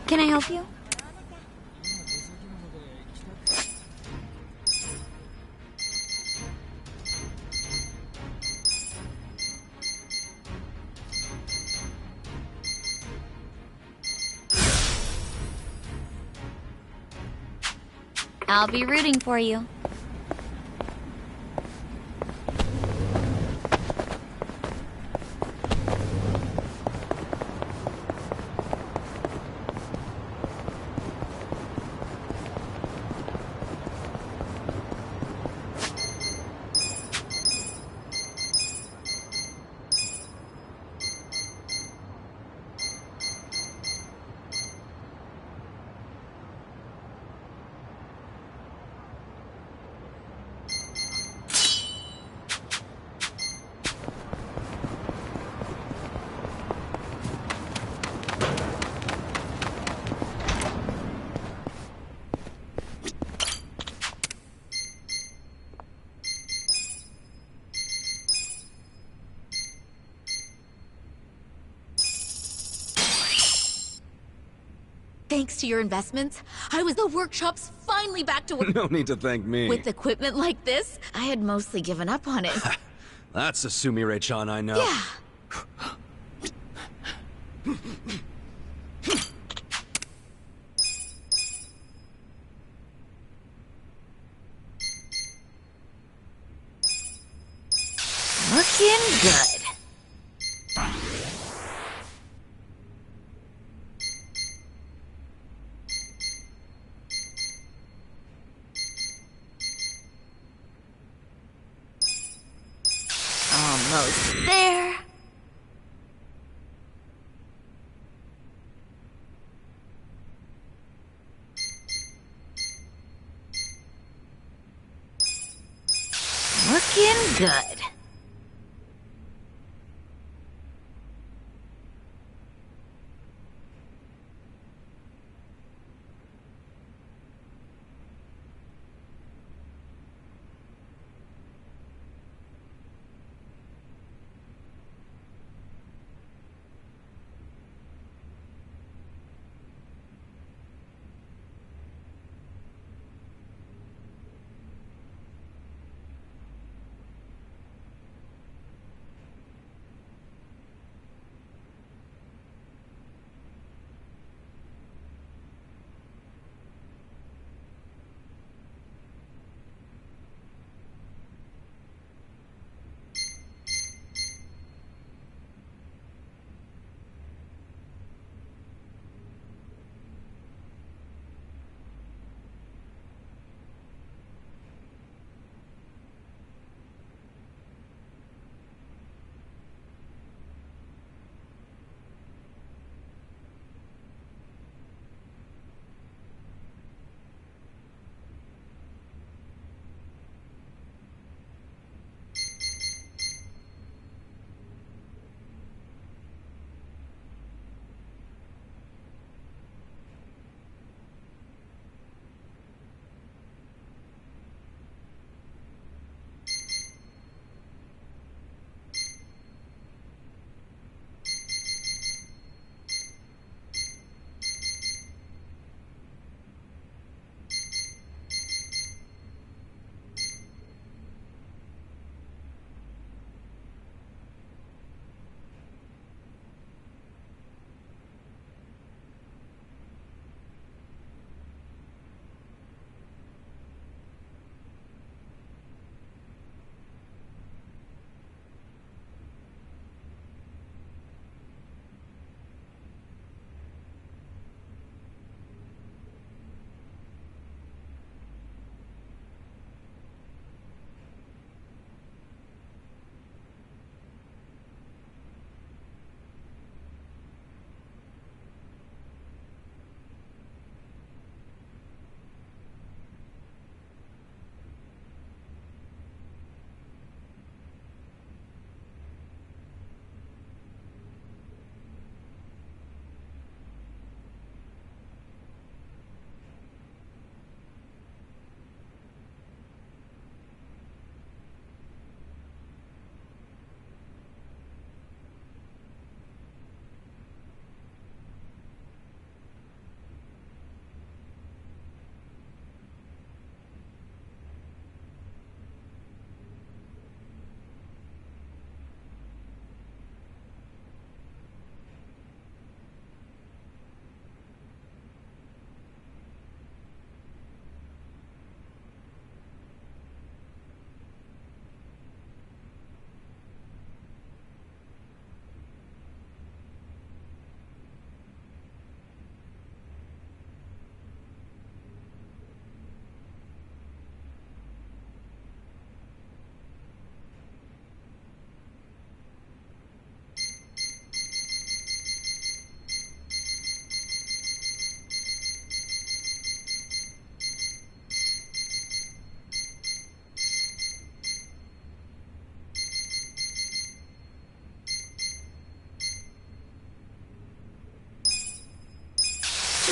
Can I help you? I'll be rooting for you. Thanks to your investments, the workshop's finally back to work. No need to thank me. With equipment like this, I had mostly given up on it. That's a Sumire-chan I know. Yeah. Looking good. Almost there. Looking good.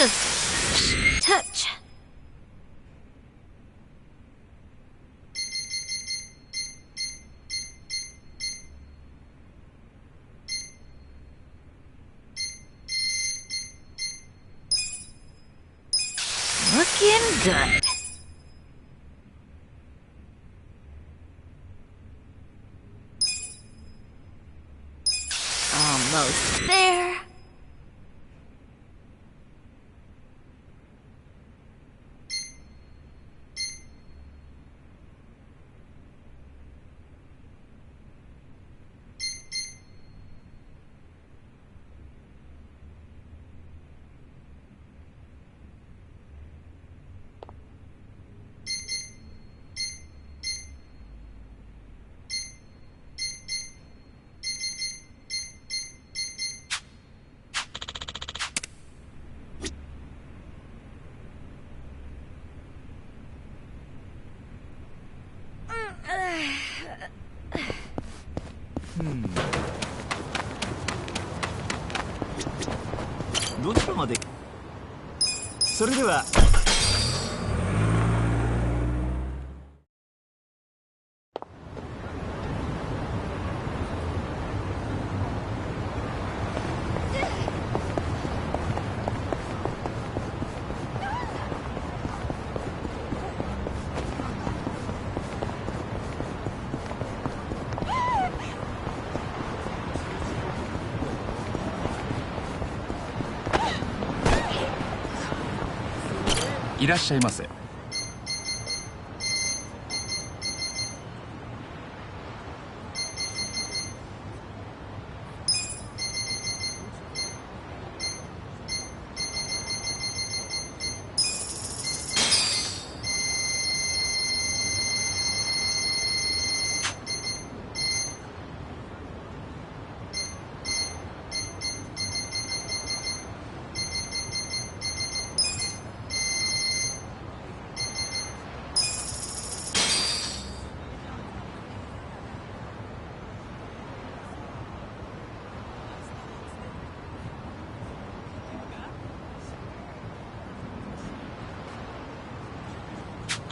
Just touch. Looking good. Almost there.どちらまで。それでは。いらっしゃいませ。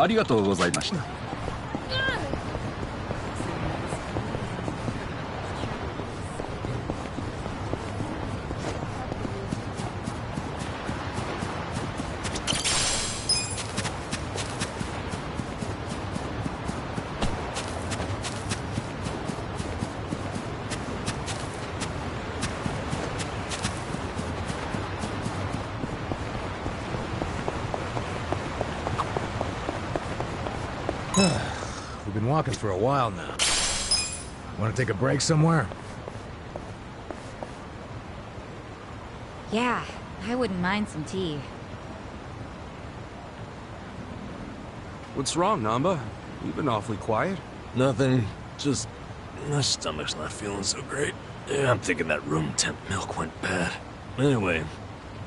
ありがとうございました。We've been walking for a while now. Want to take a break somewhere? Yeah, I wouldn't mind some tea. What's wrong, Namba? You've been awfully quiet. Nothing. Just my stomach's not feeling so great. Yeah, I'm thinking that room temp milk went bad. Anyway,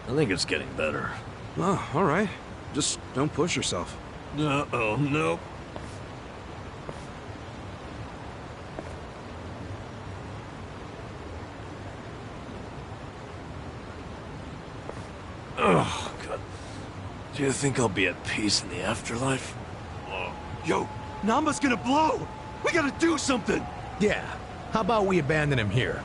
I think it's getting better. Oh, all right. Just don't push yourself. Uh-oh, nope. Oh, God. Do you think I'll be at peace in the afterlife? Yo, Namba's gonna blow! We gotta do something! Yeah. How about we abandon him here?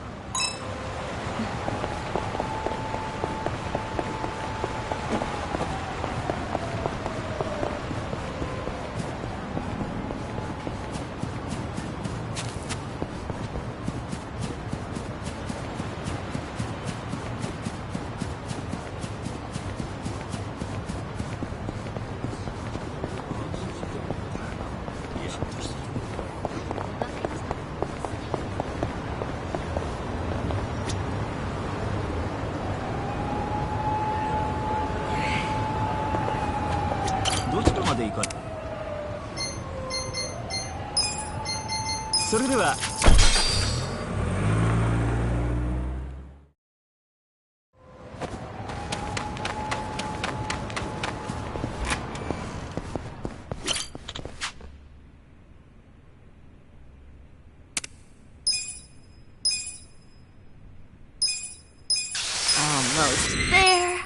Almost there.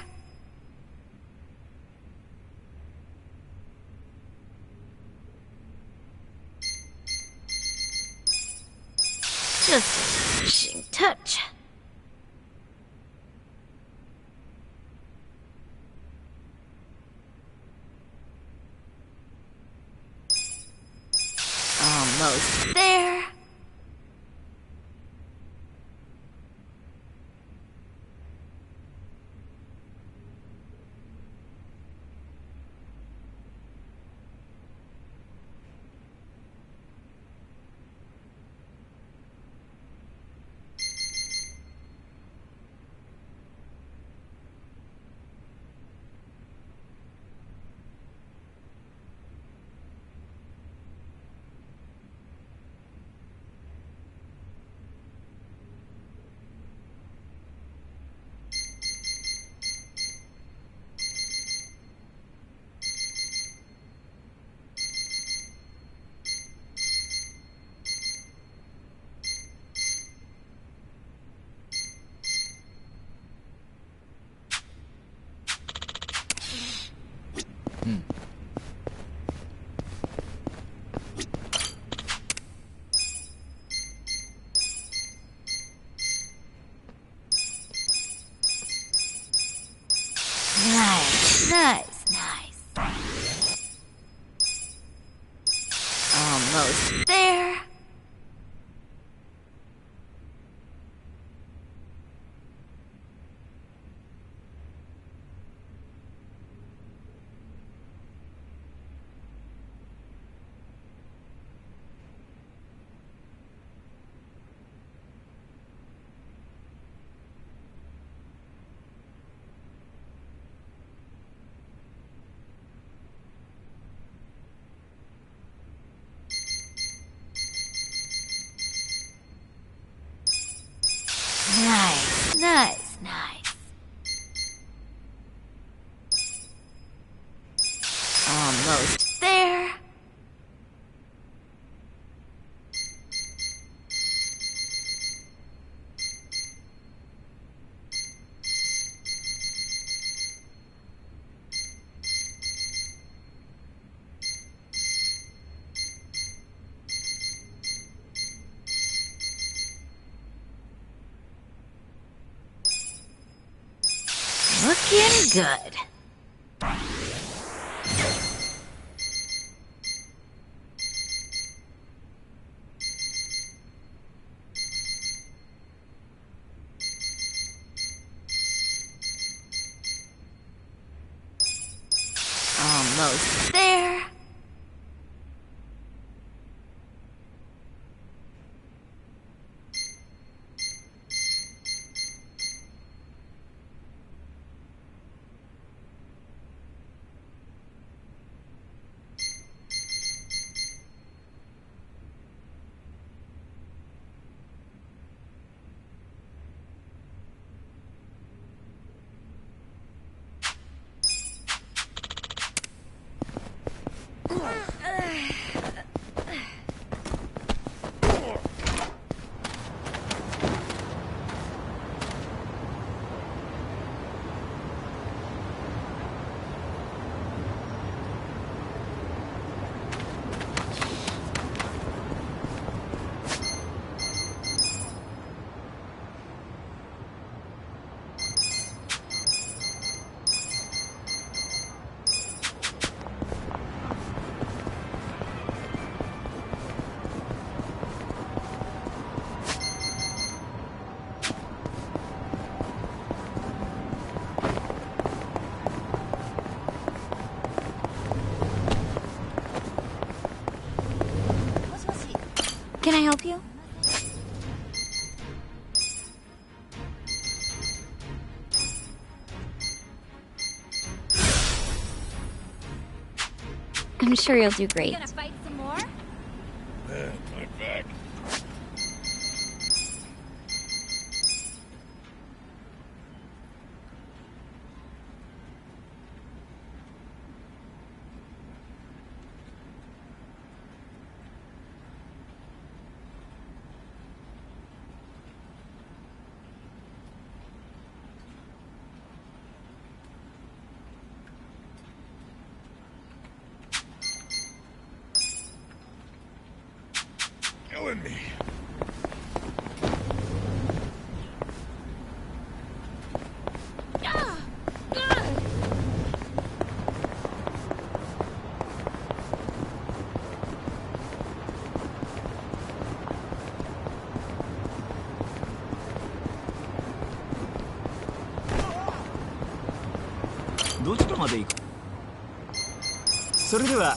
Just a finishing touch. Almost there. Nice, nice, nice. Almost there. Nice, nice, nice. Almost there. Looking good. Almost there. Can I help you? I'm sure you'll do great. Gonna fight some more? My back. Killing me. どちらまで行く？それでは。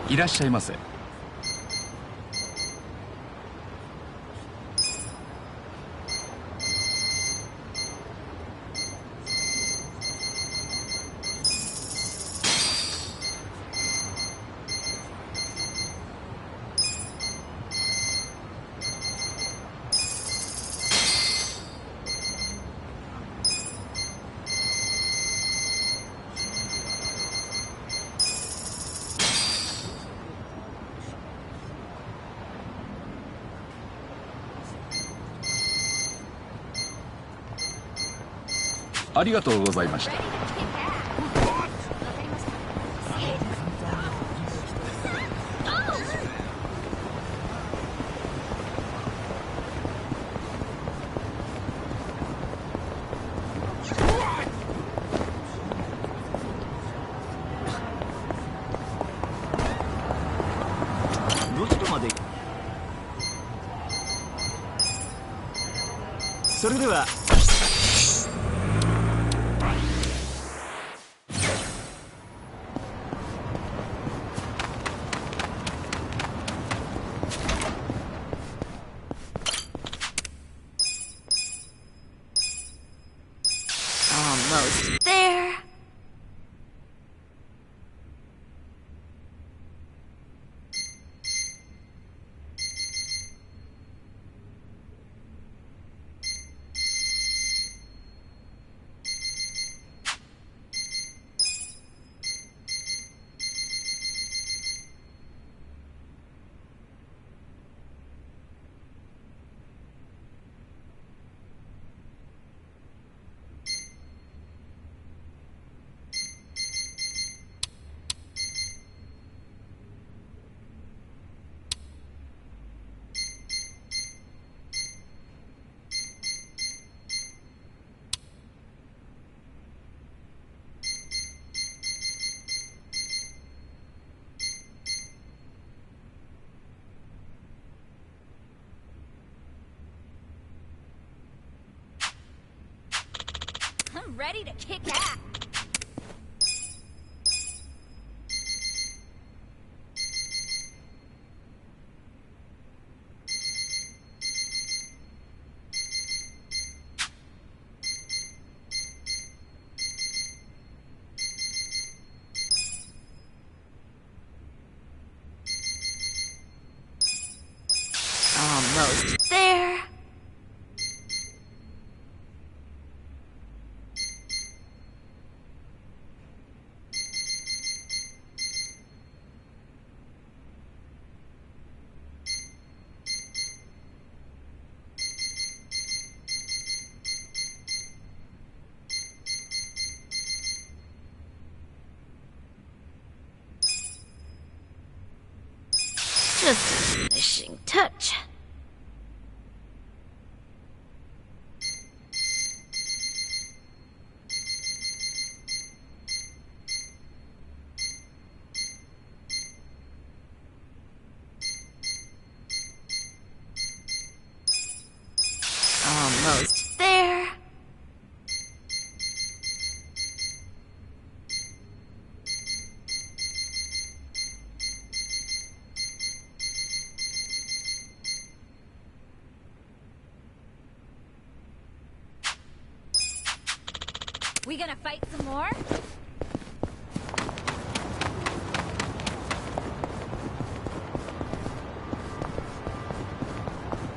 いらっしゃいませ。ありがとうございました。どちらまで？それでは。Almost there. I'm ready to kick ass. Almost there. Just a finishing touch. Almost there. We gonna fight some more?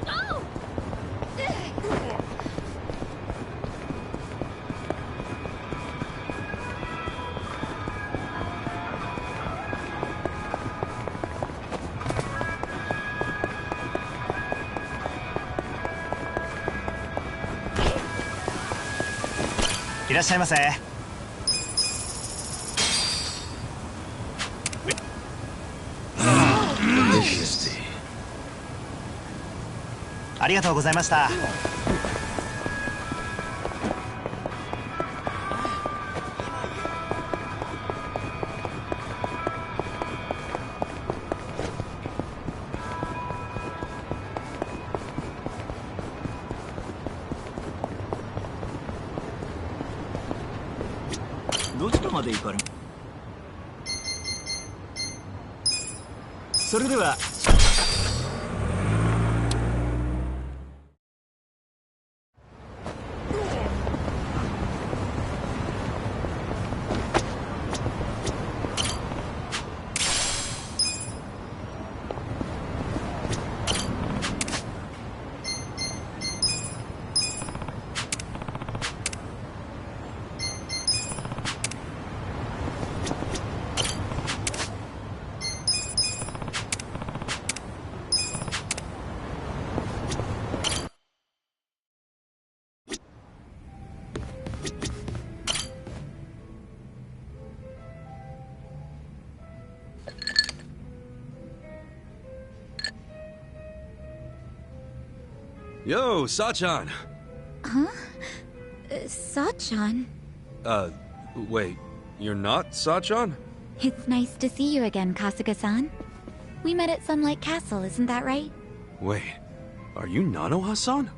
Oh! いらっしゃいませ。ありがとうございました。どちらまで行かれる？それでは。Yo, Sachan! Sachan? Wait, you're not Sachan? It's nice to see you again, Kasuga-san. We met at Sunlight Castle, isn't that right? Wait, are you Nanoha-san?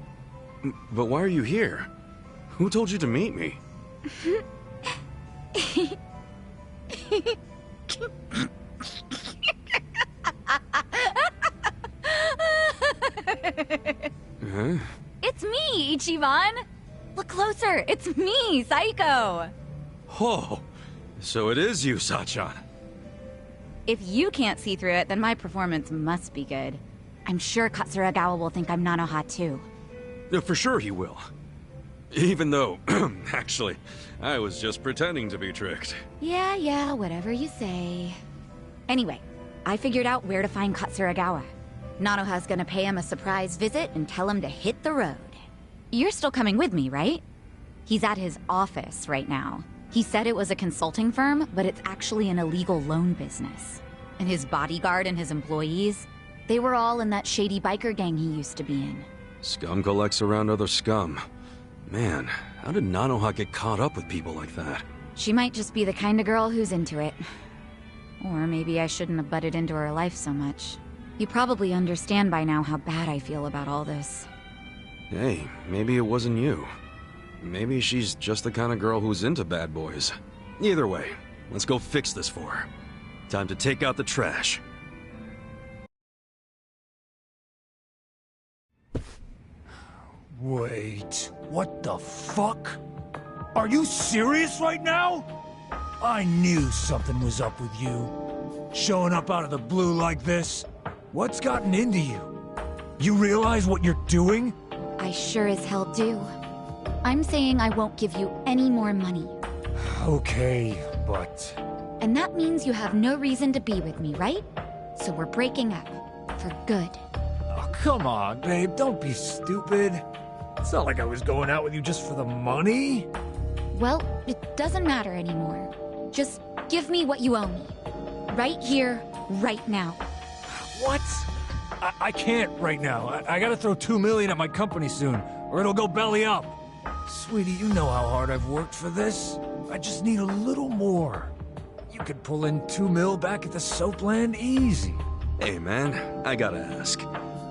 But why are you here? Who told you to meet me? Huh? It's me, Ichiban! Look closer, it's me, Saiko! Oh, so it is you, Sachan. If you can't see through it, then my performance must be good. I'm sure Katsuragawa will think I'm Nanoha too. For sure he will. Even though, actually, I was just pretending to be tricked. Yeah, whatever you say. Anyway, I figured out where to find Katsuragawa. Nanoha's gonna pay him a surprise visit and tell him to hit the road. You're still coming with me, right? He's at his office right now. He said it was a consulting firm, but it's actually an illegal loan business. And his bodyguard and his employees, they were all in that shady biker gang he used to be in. Scum collects around other scum. Man, how did Nanoha get caught up with people like that? She might just be the kind of girl who's into it. Or maybe I shouldn't have butted into her life so much. You probably understand by now how bad I feel about all this. Hey, maybe it wasn't you. Maybe she's just the kind of girl who's into bad boys. Either way, let's go fix this for her. Time to take out the trash. Wait, what the fuck? Are you serious right now? I knew something was up with you. Showing up out of the blue like this. What's gotten into you? You realize what you're doing? I sure as hell do. I'm saying I won't give you any more money. Okay, but... And that means you have no reason to be with me, right? So we're breaking up. For good. Oh, come on, babe, don't be stupid. It's not like I was going out with you just for the money. Well, it doesn't matter anymore. Just give me what you owe me. Right here, right now. What? I can't right now. I gotta throw $2 million at my company soon, or it'll go belly up. Sweetie, you know how hard I've worked for this. I just need a little more. You could pull in $2 million back at the Soapland easy. Hey man, I gotta ask.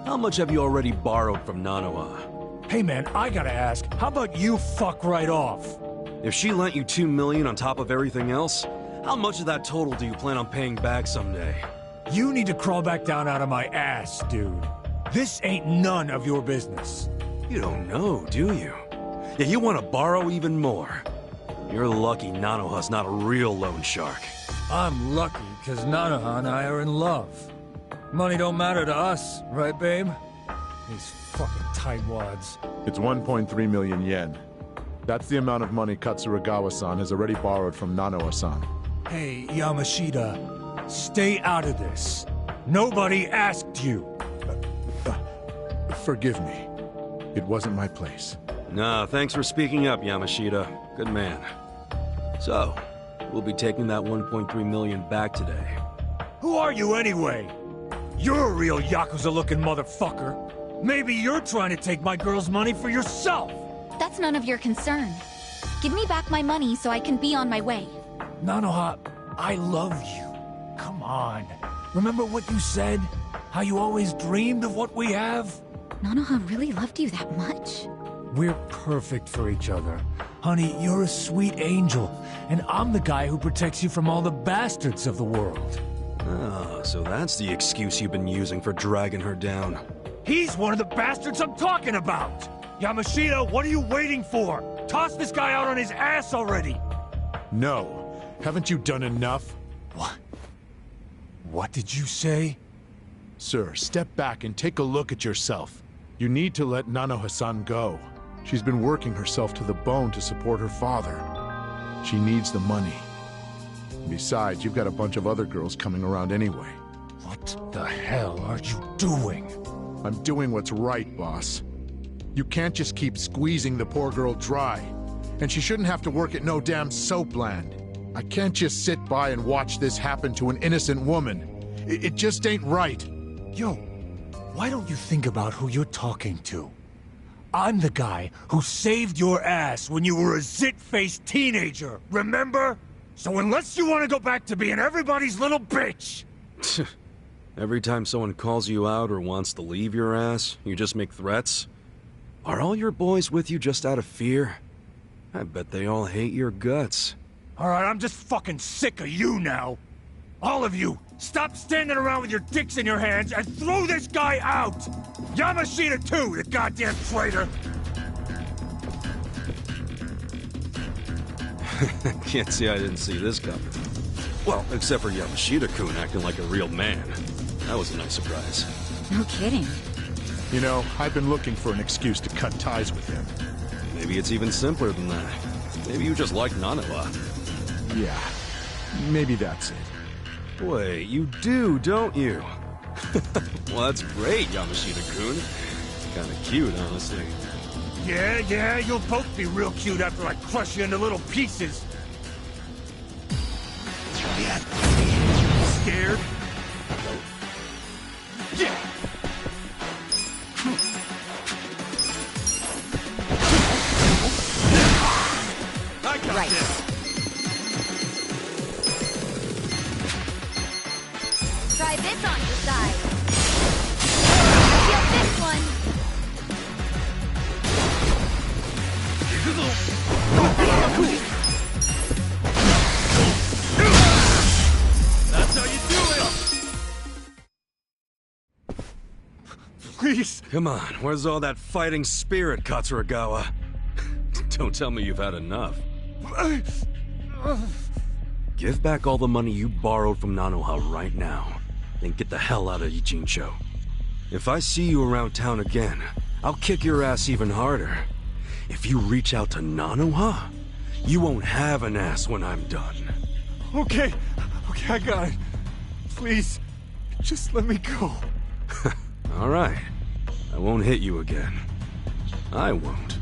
How much have you already borrowed from Nanoha? Hey man, I gotta ask, how about you fuck right off? If she lent you $2 million on top of everything else, how much of that total do you plan on paying back someday? You need to crawl back down out of my ass, dude. This ain't none of your business. You don't know, do you? Yeah, you want to borrow even more. You're lucky Nanoha's not a real loan shark. I'm lucky because Nanoha and I are in love. Money don't matter to us, right, babe? These fucking tightwads. It's 1.3 million yen. That's the amount of money Katsuragawa-san has already borrowed from Nanoha-san. Hey, Yamashita. Stay out of this. Nobody asked you. Forgive me. It wasn't my place. Nah, thanks for speaking up, Yamashita. Good man. So, we'll be taking that 1.3 million back today. Who are you anyway? You're a real Yakuza-looking motherfucker. Maybe you're trying to take my girl's money for yourself! That's none of your concern. Give me back my money so I can be on my way. Nanoha, I love you. Come on. Remember what you said? How you always dreamed of what we have? Nanoha really loved you that much? We're perfect for each other. Honey, you're a sweet angel, and I'm the guy who protects you from all the bastards of the world. Ah, so that's the excuse you've been using for dragging her down. He's one of the bastards I'm talking about! Yamashita, what are you waiting for? Toss this guy out on his ass already! No. Haven't you done enough? What? What did you say? Sir, step back and take a look at yourself. You need to let Nanoha-san go. She's been working herself to the bone to support her father. She needs the money. Besides, you've got a bunch of other girls coming around anyway. What the hell are you doing? I'm doing what's right, boss. You can't just keep squeezing the poor girl dry. And she shouldn't have to work at no damn soapland. I can't just sit by and watch this happen to an innocent woman. It just ain't right. Yo, why don't you think about who you're talking to? I'm the guy who saved your ass when you were a zit-faced teenager, remember? So unless you want to go back to being everybody's little bitch... Every time someone calls you out or wants to leave your ass, you just make threats? Are all your boys with you just out of fear? I bet they all hate your guts. Alright, I'm just fucking sick of you now. All of you, stop standing around with your dicks in your hands and throw this guy out! Yamashita too, the goddamn traitor! Can't say I didn't see this coming. Well, except for Yamashita-kun acting like a real man. That was a nice surprise. No kidding. You know, I've been looking for an excuse to cut ties with him. Maybe it's even simpler than that. Maybe you just like Nanoha. Yeah, maybe that's it. Wait, you do, don't you? Well, that's great, Yamashita-kun. Kinda cute, honestly. Yeah, you'll both be real cute after I crush you into little pieces. Scared? Yeah! I got Right. this! Try this on your side. Feel this one. That's how you do it! Please! Come on, where's all that fighting spirit, Katsuragawa? Don't tell me you've had enough. Give back all the money you borrowed from Nanoha right now, then get the hell out of Ijincho. If I see you around town again, I'll kick your ass even harder. If you reach out to Nanoha, you won't have an ass when I'm done. Okay, I got it. Please, just let me go. All right. I won't hit you again. I won't.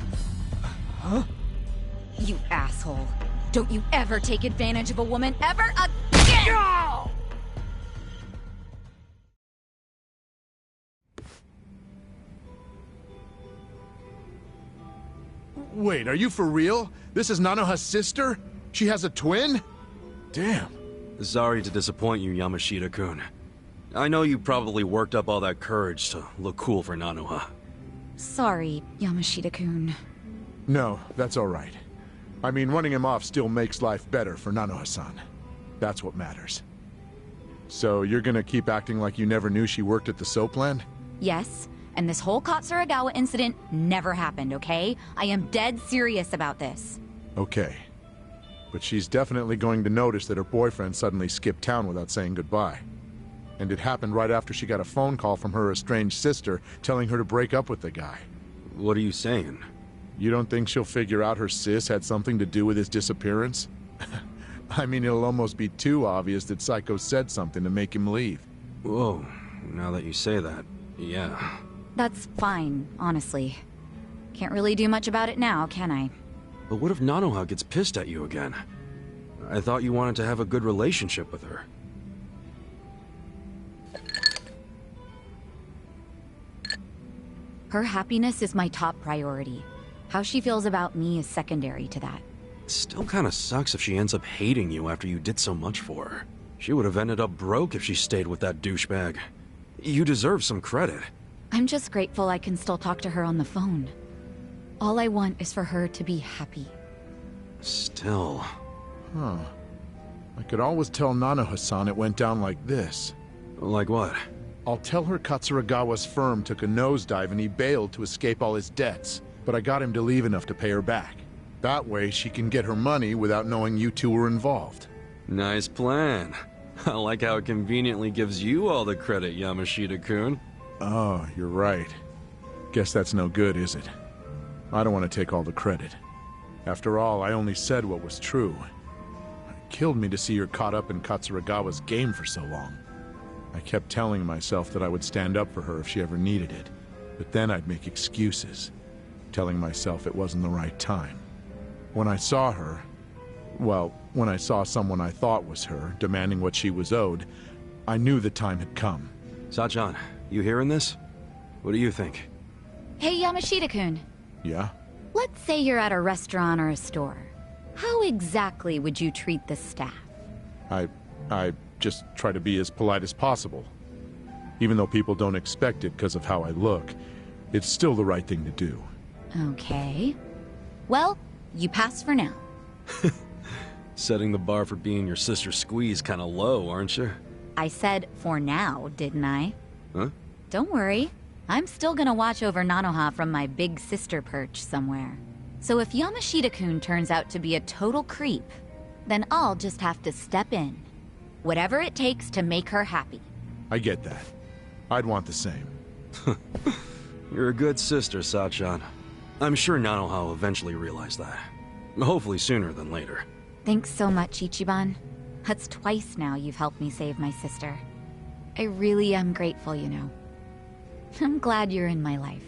You asshole. Don't you ever take advantage of a woman ever again! Wait, are you for real? This is Nanoha's sister? She has a twin? Damn. Sorry to disappoint you, Yamashita-kun. I know you probably worked up all that courage to look cool for Nanoha. Sorry, Yamashita-kun. No, that's all right. I mean, running him off still makes life better for Nanoha-san. That's what matters. So you're gonna keep acting like you never knew she worked at the soapland? Yes, and this whole Katsuragawa incident never happened, okay? I am dead serious about this. Okay. But she's definitely going to notice that her boyfriend suddenly skipped town without saying goodbye. And it happened right after she got a phone call from her estranged sister telling her to break up with the guy. What are you saying? You don't think she'll figure out her sis had something to do with his disappearance? I mean, it'll almost be too obvious that Psycho said something to make him leave. Whoa, now that you say that, yeah. That's fine, honestly. Can't really do much about it now, can I? But what if Nanoha gets pissed at you again? I thought you wanted to have a good relationship with her. Her happiness is my top priority. How she feels about me is secondary to that. Still kinda sucks if she ends up hating you after you did so much for her. She would have ended up broke if she stayed with that douchebag. You deserve some credit. I'm just grateful I can still talk to her on the phone. All I want is for her to be happy. Still... Huh. I could always tell Nanoha-san it went down like this. Like what? I'll tell her Katsuragawa's firm took a nosedive and he bailed to escape all his debts, but I got him to leave enough to pay her back. That way she can get her money without knowing you two were involved. Nice plan. I like how it conveniently gives you all the credit, Yamashita-kun. Oh, you're right. Guess that's no good, is it? I don't want to take all the credit. After all, I only said what was true. It killed me to see her caught up in Katsuragawa's game for so long. I kept telling myself that I would stand up for her if she ever needed it, but then I'd make excuses, telling myself it wasn't the right time. When I saw her, well, when I saw someone I thought was her, demanding what she was owed, I knew the time had come. Sachan, you hearing this? What do you think? Hey, Yamashita-kun. Yeah? Let's say you're at a restaurant or a store. How exactly would you treat the staff? I just try to be as polite as possible. Even though people don't expect it because of how I look, it's still the right thing to do. Okay. Well, you pass for now. Setting the bar for being your sister's squeeze kinda low, aren't you? I said for now, didn't I? Huh? Don't worry. I'm still gonna watch over Nanoha from my big sister perch somewhere. So if Yamashita-kun turns out to be a total creep, then I'll just have to step in. Whatever it takes to make her happy. I get that. I'd want the same. You're a good sister, Sachan. I'm sure Nanoha will eventually realize that. Hopefully sooner than later. Thanks so much, Ichiban. That's twice now you've helped me save my sister. I really am grateful, you know. I'm glad you're in my life.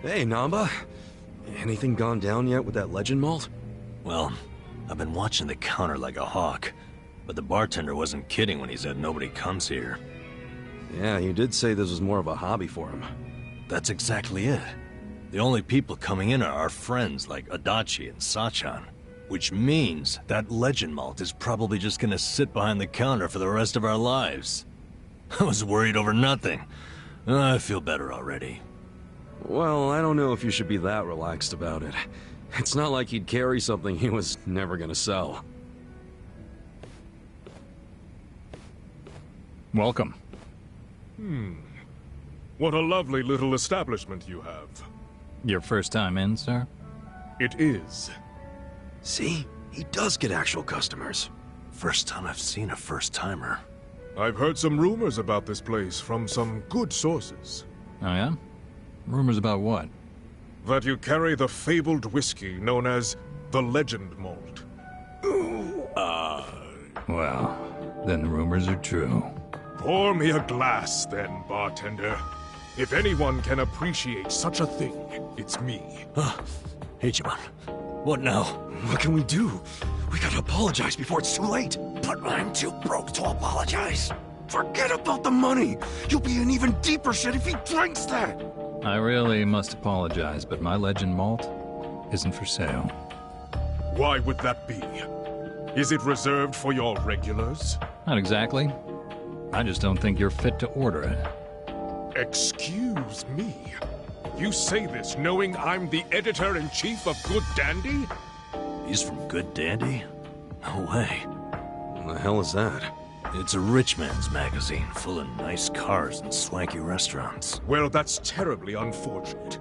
Hey, Namba. Anything gone down yet with that legend malt? Well, I've been watching the counter like a hawk, but the bartender wasn't kidding when he said nobody comes here. Yeah, you did say this was more of a hobby for him. That's exactly it. The only people coming in are our friends like Adachi and Sachan, which means that legend malt is probably just gonna sit behind the counter for the rest of our lives. I was worried over nothing. I feel better already. Well, I don't know if you should be that relaxed about it. It's not like he'd carry something he was never gonna sell. Welcome. What a lovely little establishment you have. Your first time in, sir? It is. See? He does get actual customers. First time I've seen a first-timer. I've heard some rumors about this place from some good sources. Oh, yeah? Rumors about what? That you carry the fabled whiskey known as the Legend Malt. Well, then the rumors are true. Pour me a glass, then, bartender. If anyone can appreciate such a thing, it's me. Ichiban, what now? What can we do? We gotta apologize before it's too late. But I'm too broke to apologize. Forget about the money! You'll be in even deeper shit if he drinks that! I really must apologize, but my legend malt isn't for sale. Why would that be? Is it reserved for your regulars? Not exactly. I just don't think you're fit to order it. Excuse me. You say this knowing I'm the editor-in-chief of Good Dandy? He's from Good Dandy? No way. What the hell is that? It's a rich man's magazine full of nice cars and swanky restaurants. Well, that's terribly unfortunate.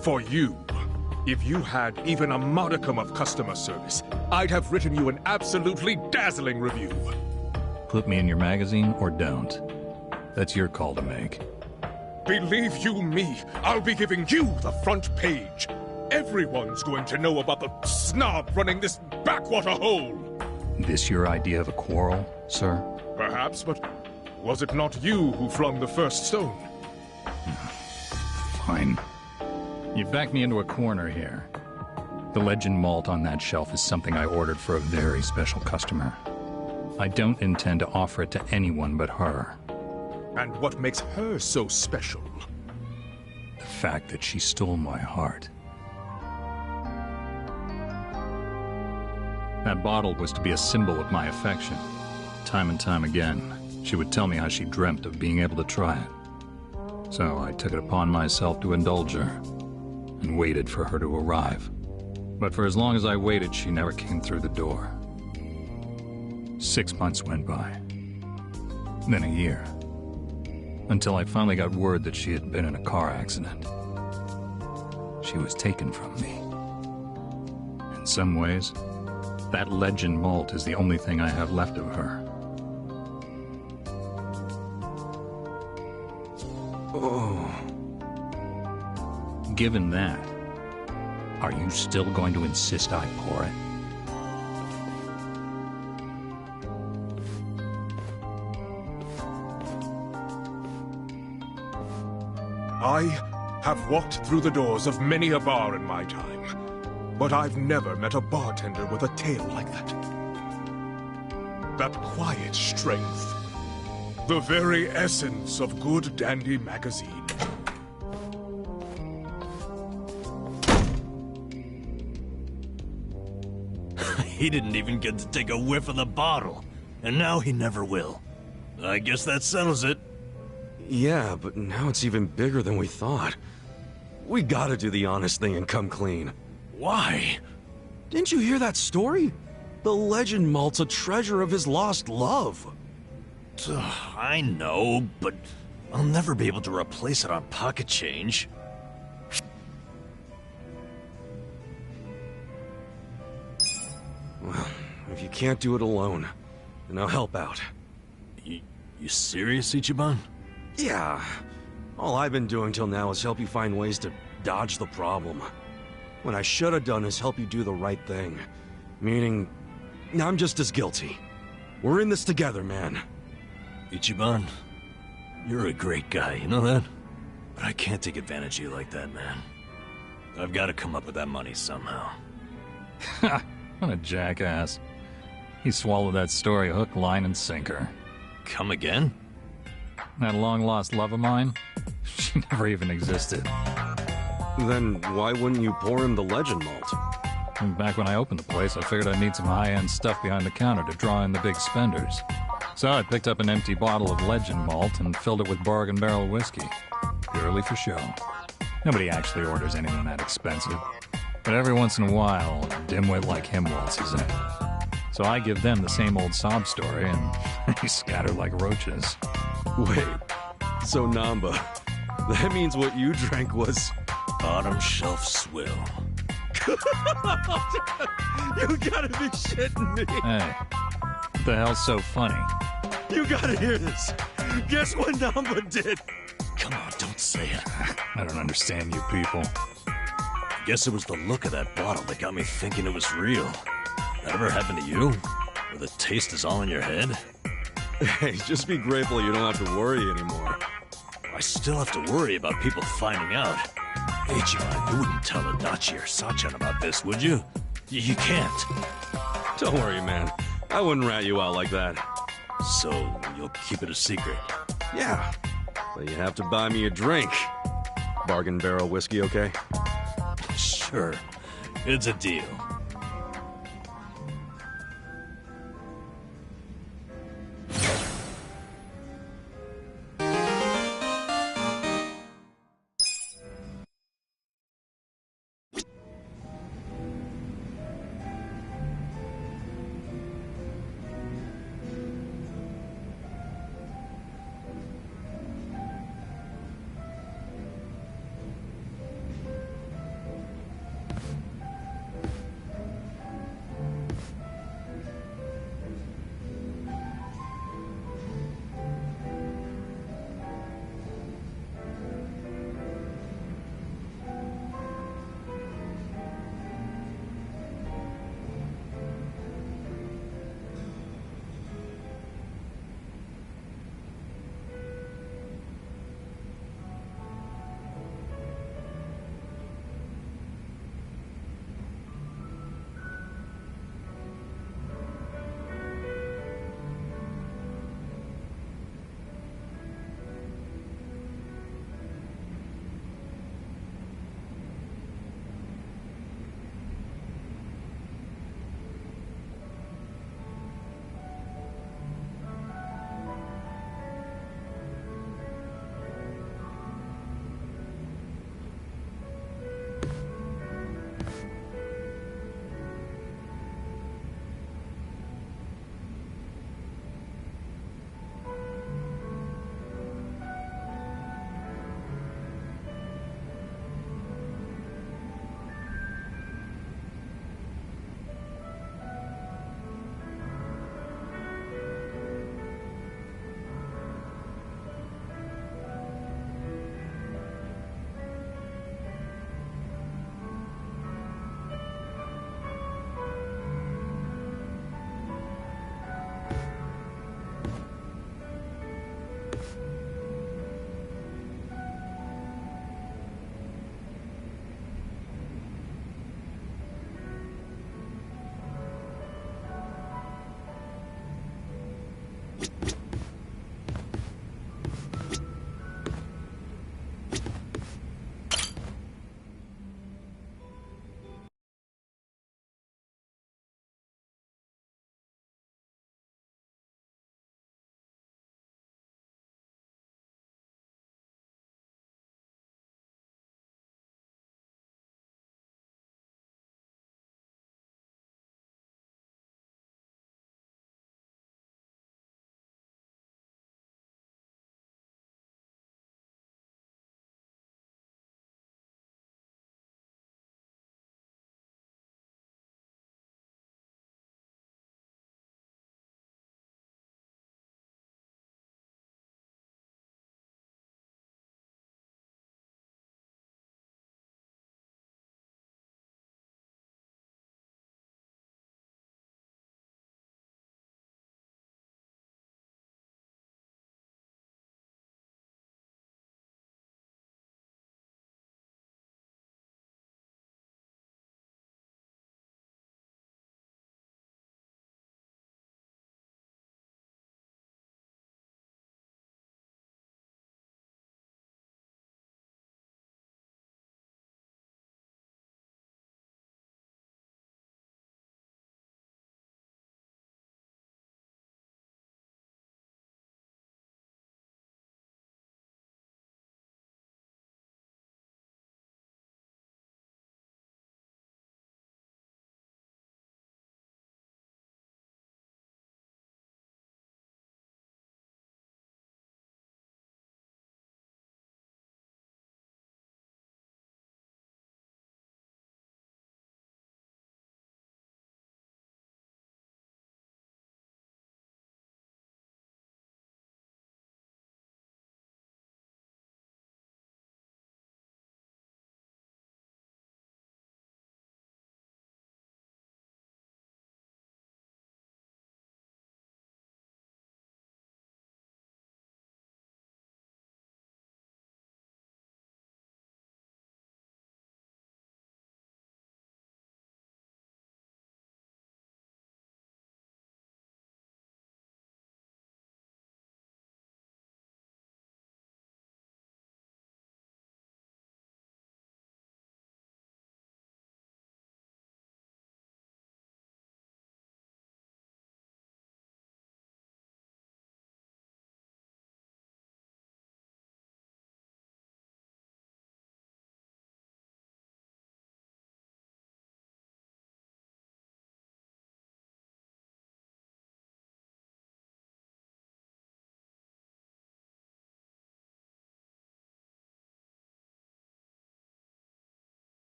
For you. If you had even a modicum of customer service, I'd have written you an absolutely dazzling review. Put me in your magazine or don't. That's your call to make. Believe you me, I'll be giving you the front page. Everyone's going to know about the snob running this backwater hole. This your idea of a quarrel, sir? Perhaps, but was it not you who flung the first stone? Fine. You backed me into a corner here. The Legend malt on that shelf is something I ordered for a very special customer. I don't intend to offer it to anyone but her. And what makes her so special? The fact that she stole my heart. That bottle was to be a symbol of my affection. Time and time again, she would tell me how she dreamt of being able to try it. So I took it upon myself to indulge her, and waited for her to arrive. But for as long as I waited, she never came through the door. 6 months went by. Then a year. Until I finally got word that she had been in a car accident. She was taken from me. In some ways, that Legend malt is the only thing I have left of her. Oh. Given that, are you still going to insist I pour it? I have walked through the doors of many a bar in my time, but I've never met a bartender with a tale like that. That quiet strength. The very essence of good dandy magazine. He didn't even get to take a whiff of the bottle, and now he never will. I guess that settles it. Yeah, but now it's even bigger than we thought. We gotta do the honest thing and come clean. Why? Didn't you hear that story? The Legend malt's a treasure of his lost love. I know, but I'll never be able to replace it on pocket change. Well, if you can't do it alone, then I'll help out. You serious, Ichiban? Yeah. All I've been doing till now is help you find ways to dodge the problem. What I should have done is help you do the right thing. Meaning, I'm just as guilty. We're in this together, man. Ichiban, you're a great guy, you know that? But I can't take advantage of you like that, man. I've got to come up with that money somehow. Ha! What a jackass. He swallowed that story hook, line, and sinker. Come again? That long-lost love of mine? She never even existed. Then why wouldn't you pour him the Legend malt? And back when I opened the place, I figured I'd need some high-end stuff behind the counter to draw in the big spenders. So I picked up an empty bottle of Legend malt and filled it with bargain barrel whiskey. Purely for show. Nobody actually orders anything that expensive. But every once in a while, a dimwit like him waltzes in. So I give them the same old sob story, and they scatter like roaches. Wait, so Namba, that means what you drank was... Bottom shelf swill. You gotta be shitting me! Hey, what the hell's so funny? You gotta hear this! Guess what Namba did? Come on, don't say it. I don't understand you people. Guess it was the look of that bottle that got me thinking it was real. That ever happened to you? Where the taste is all in your head? Hey, just be grateful you don't have to worry anymore. I still have to worry about people finding out. Ichiban, you wouldn't tell Adachi or Sachan about this, would you? You can't. Don't worry, man. I wouldn't rat you out like that. So, you'll keep it a secret? Yeah, but you have to buy me a drink. Bargain barrel whiskey, okay? Sure. It's a deal.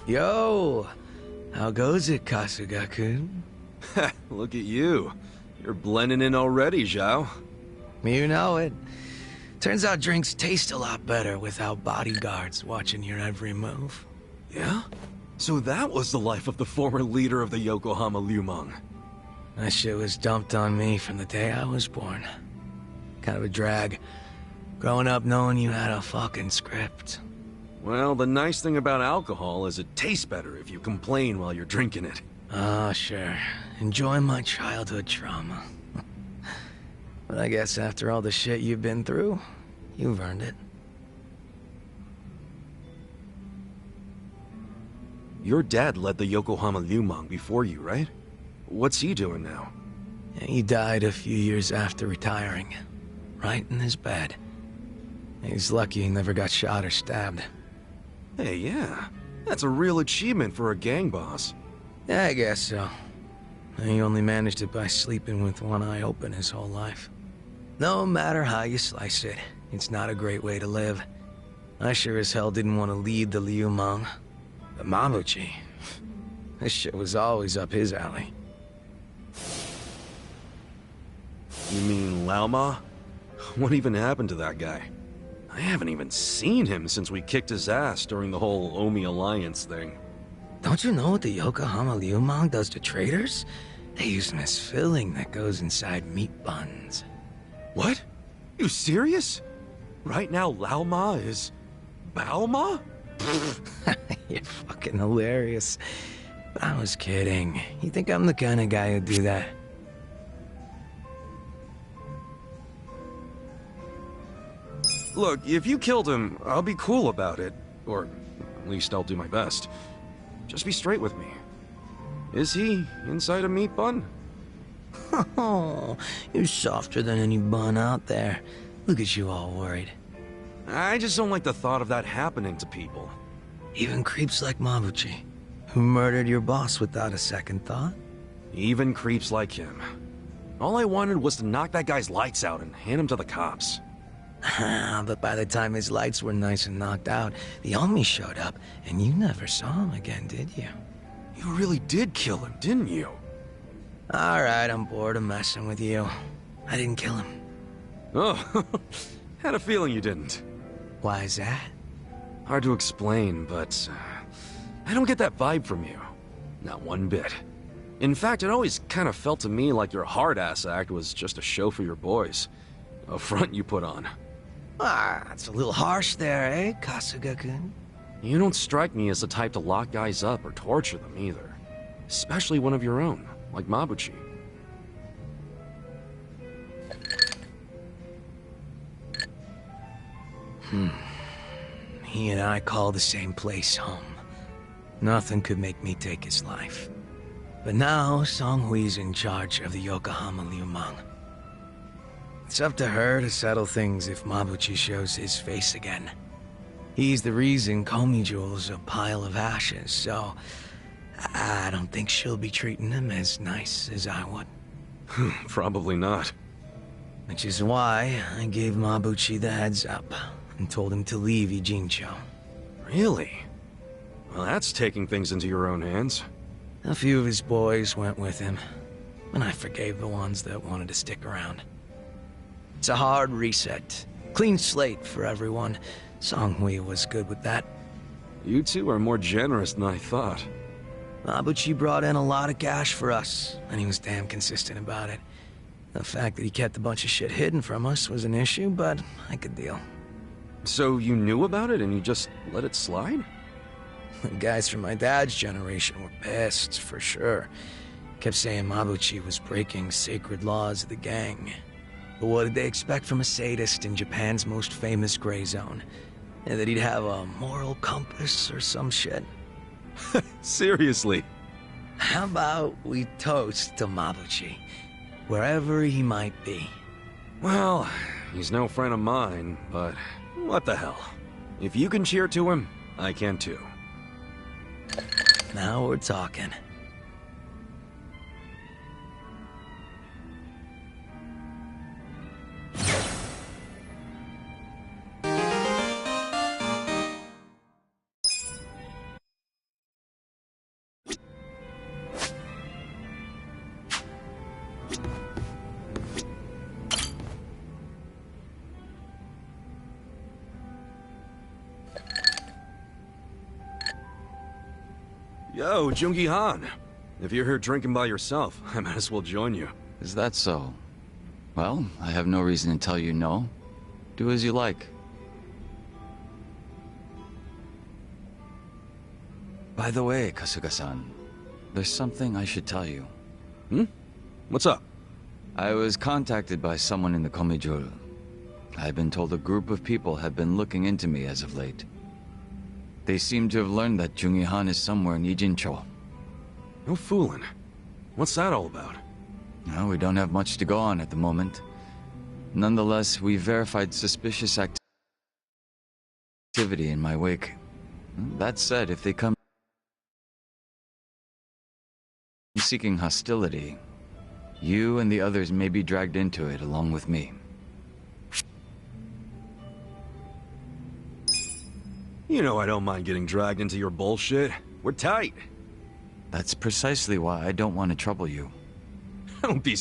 Yo! How goes it, Kasuga-kun? Look at you. You're blending in already, Zhao. You know it. Turns out drinks taste a lot better without bodyguards watching your every move. Yeah? So that was the life of the former leader of the Yokohama Liumang. That shit was dumped on me from the day I was born. Kind of a drag. Growing up knowing you had a fucking script. Well, the nice thing about alcohol is it tastes better if you complain while you're drinking it. Ah, sure. Enjoy my childhood trauma. But I guess after all the shit you've been through, you've earned it. Your dad led the Yokohama Liumang before you, right? What's he doing now? He died a few years after retiring. Right in his bed. He's lucky he never got shot or stabbed. Hey, yeah. That's a real achievement for a gang boss. Yeah, I guess so. He only managed it by sleeping with one eye open his whole life. No matter how you slice it, it's not a great way to live. I sure as hell didn't want to lead the Liumang. But Mabuchi, this shit was always up his alley. You mean Laoma? What even happened to that guy? I haven't even seen him since we kicked his ass during the whole Omi Alliance thing. Don't you know what the Yokohama Liumang does to traders? They use them as filling that goes inside meat buns. What? You serious? Right now Laoma is... Baoma? You're fucking hilarious. But I was kidding. You think I'm the kind of guy who'd do that? Look, if you killed him, I'll be cool about it. Or at least I'll do my best. Just be straight with me. Is he inside a meat bun? Oh, you're softer than any bun out there. Look at you all worried. I just don't like the thought of that happening to people. Even creeps like Mabuchi, who murdered your boss without a second thought? Even creeps like him. All I wanted was to knock that guy's lights out and hand him to the cops. But by the time his lights were nice and knocked out, the Omi showed up, and you never saw him again, did you? You really did kill him, didn't you? Alright, I'm bored of messing with you. I didn't kill him. Oh, had a feeling you didn't. Why is that? Hard to explain, but I don't get that vibe from you. Not one bit. In fact, it always kind of felt to me like your hard-ass act was just a show for your boys. A front you put on. That's a little harsh there, eh, Kasuga-kun? You don't strike me as the type to lock guys up or torture them either. Especially one of your own, like Mabuchi. He and I call the same place home. Nothing could make me take his life. But now, Songhui's in charge of the Yokohama Liumang. It's up to her to settle things if Mabuchi shows his face again. He's the reason Komi-ju's a pile of ashes, so I don't think she'll be treating him as nice as I would. Probably not. Which is why I gave Mabuchi the heads up and told him to leave Ijincho. Really? Well, that's taking things into your own hands. A few of his boys went with him, and I forgave the ones that wanted to stick around. It's a hard reset. Clean slate for everyone. Songhui was good with that. You two are more generous than I thought. Mabuchi brought in a lot of cash for us, and he was damn consistent about it. The fact that he kept a bunch of shit hidden from us was an issue, but I could deal. So you knew about it and you just let it slide? The guys from my dad's generation were pissed, for sure. Kept saying Mabuchi was breaking sacred laws of the gang. But what did they expect from a sadist in Japan's most famous gray zone? And that he'd have a moral compass or some shit? Seriously? How about we toast to Mabuchi, wherever he might be? Well, he's no friend of mine, but what the hell? If you can cheer to him, I can too. Now we're talking. Yo, Jungi Han. If you're here drinking by yourself, I might as well join you. Is that so? Well, I have no reason to tell you no. Do as you like. By the way, Kasuga-san, there's something I should tell you. Hmm? What's up? I was contacted by someone in the Komijuru. I've been told a group of people have been looking into me as of late. They seem to have learned that Jungi Han is somewhere in Ijincho. No fooling. What's that all about? No, we don't have much to go on at the moment. Nonetheless, we verified suspicious activity in my wake. That said, if they come seeking hostility, you and the others may be dragged into it along with me. You know I don't mind getting dragged into your bullshit. We're tight. That's precisely why I don't want to trouble you. Don't be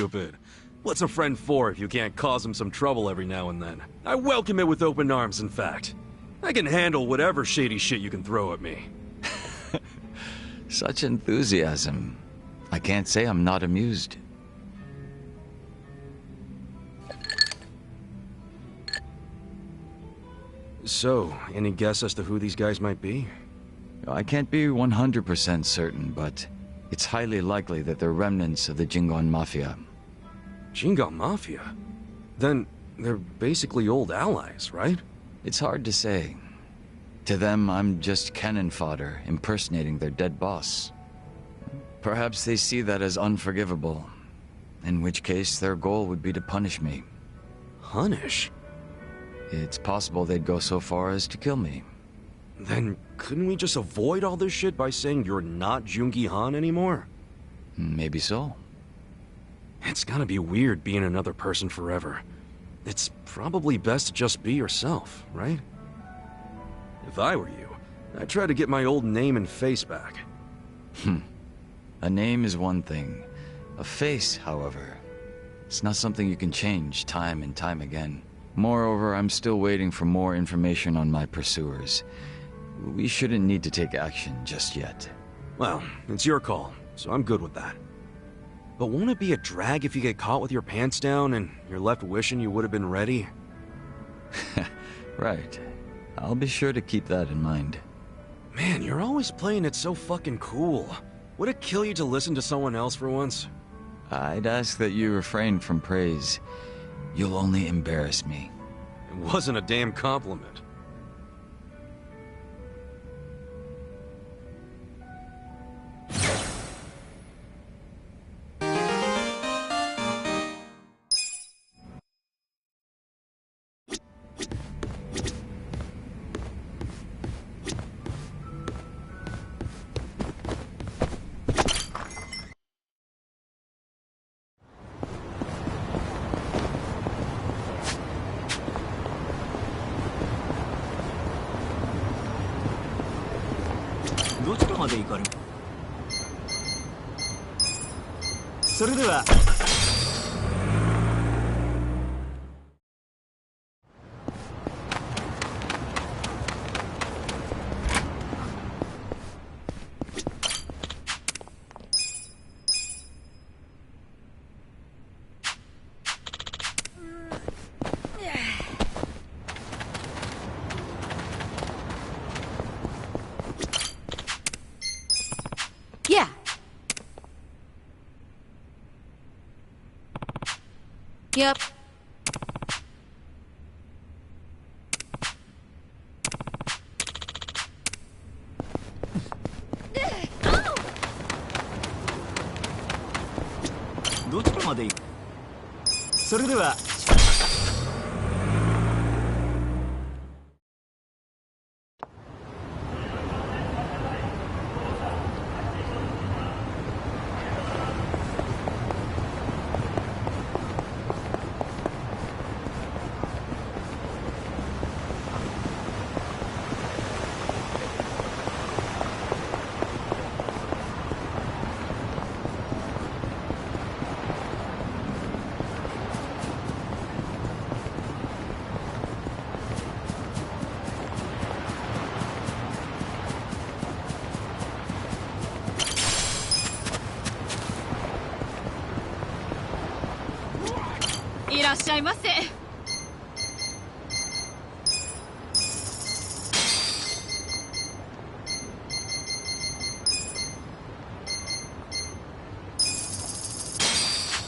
stupid. What's a friend for if you can't cause him some trouble every now and then? I welcome it with open arms, in fact. I can handle whatever shady shit you can throw at me. Such enthusiasm. I can't say I'm not amused. So, any guess as to who these guys might be? I can't be 100% certain, but it's highly likely that they're remnants of the Jingon Mafia. Jingon Mafia? Then they're basically old allies, right? It's hard to say. To them, I'm just cannon fodder, impersonating their dead boss. Perhaps they see that as unforgivable, in which case their goal would be to punish me. Punish? It's possible they'd go so far as to kill me. Then couldn't we just avoid all this shit by saying you're not Jungi Han anymore? Maybe so. It's gotta be weird being another person forever. It's probably best to just be yourself, right? If I were you, I'd try to get my old name and face back. A name is one thing. A face, however, it's not something you can change time and time again. Moreover, I'm still waiting for more information on my pursuers. We shouldn't need to take action just yet. Well, it's your call, so I'm good with that. But won't it be a drag if you get caught with your pants down and you're left wishing you would have been ready? Right. I'll be sure to keep that in mind. Man, you're always playing it so fucking cool. Would it kill you to listen to someone else for once? I'd ask that you refrain from praise. You'll only embarrass me. It wasn't a damn compliment. Yeah. Yep.いらっしゃいませ。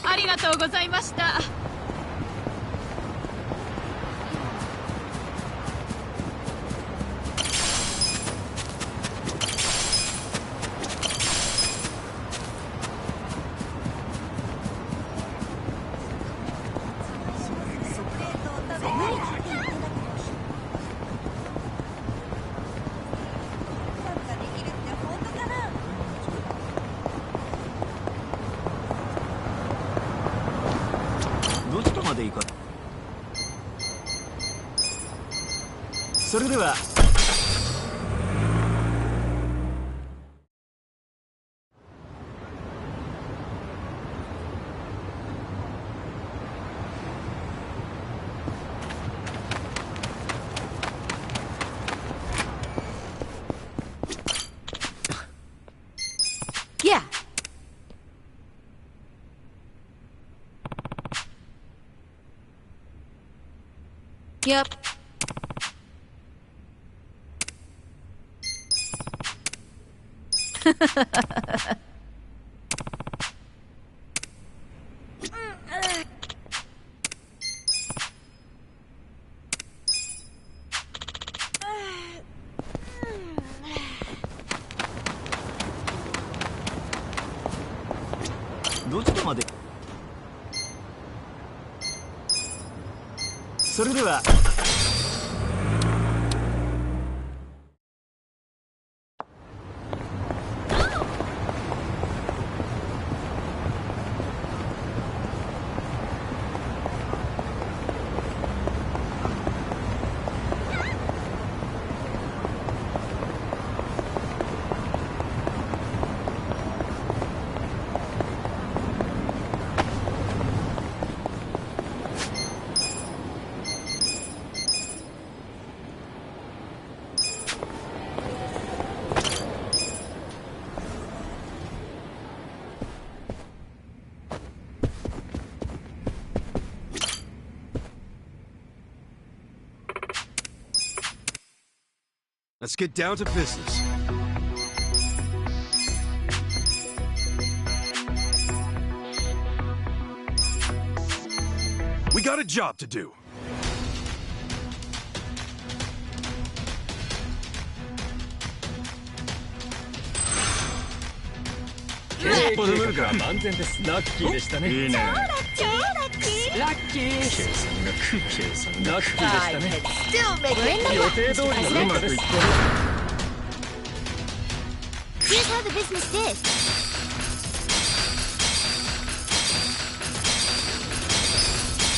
ありがとうございました。それでは Yep. Let's get down to business. We got a job to do. Here's how the business did.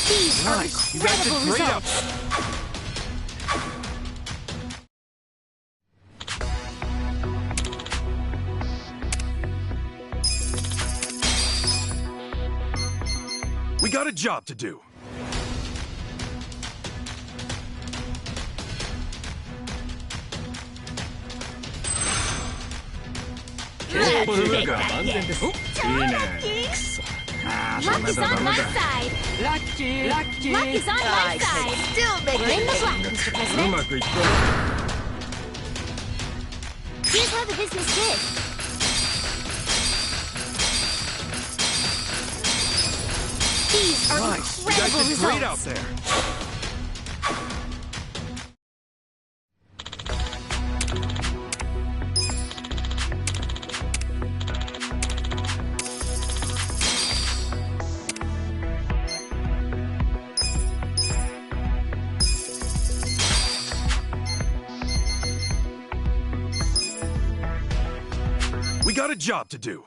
These are incredible results. We got a job to do. Luck is on my side. Luck is on my side. Still making We're in the black, Mr. President. Here's how the business did. These are Nice. You incredible guys did results. great out there. We got a job to do.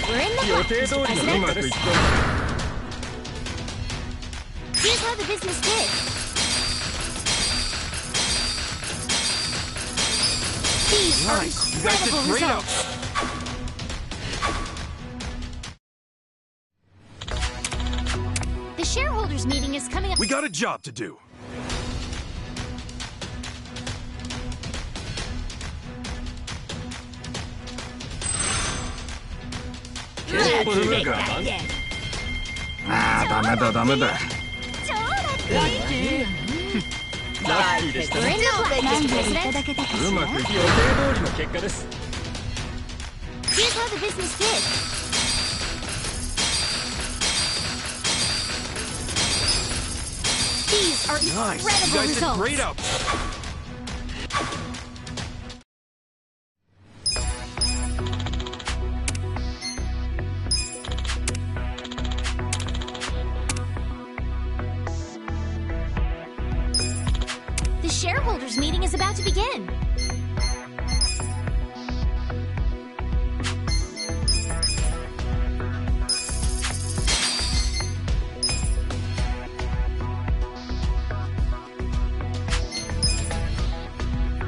We're in the black, Mr. President. Here's how the business did. These are Nice. You guys did incredible great out results. The shareholders meeting is coming up. We got a job to do. Here's how the business did. These are Nice. You incredible guys did results. great out. The shareholders meeting is about to begin.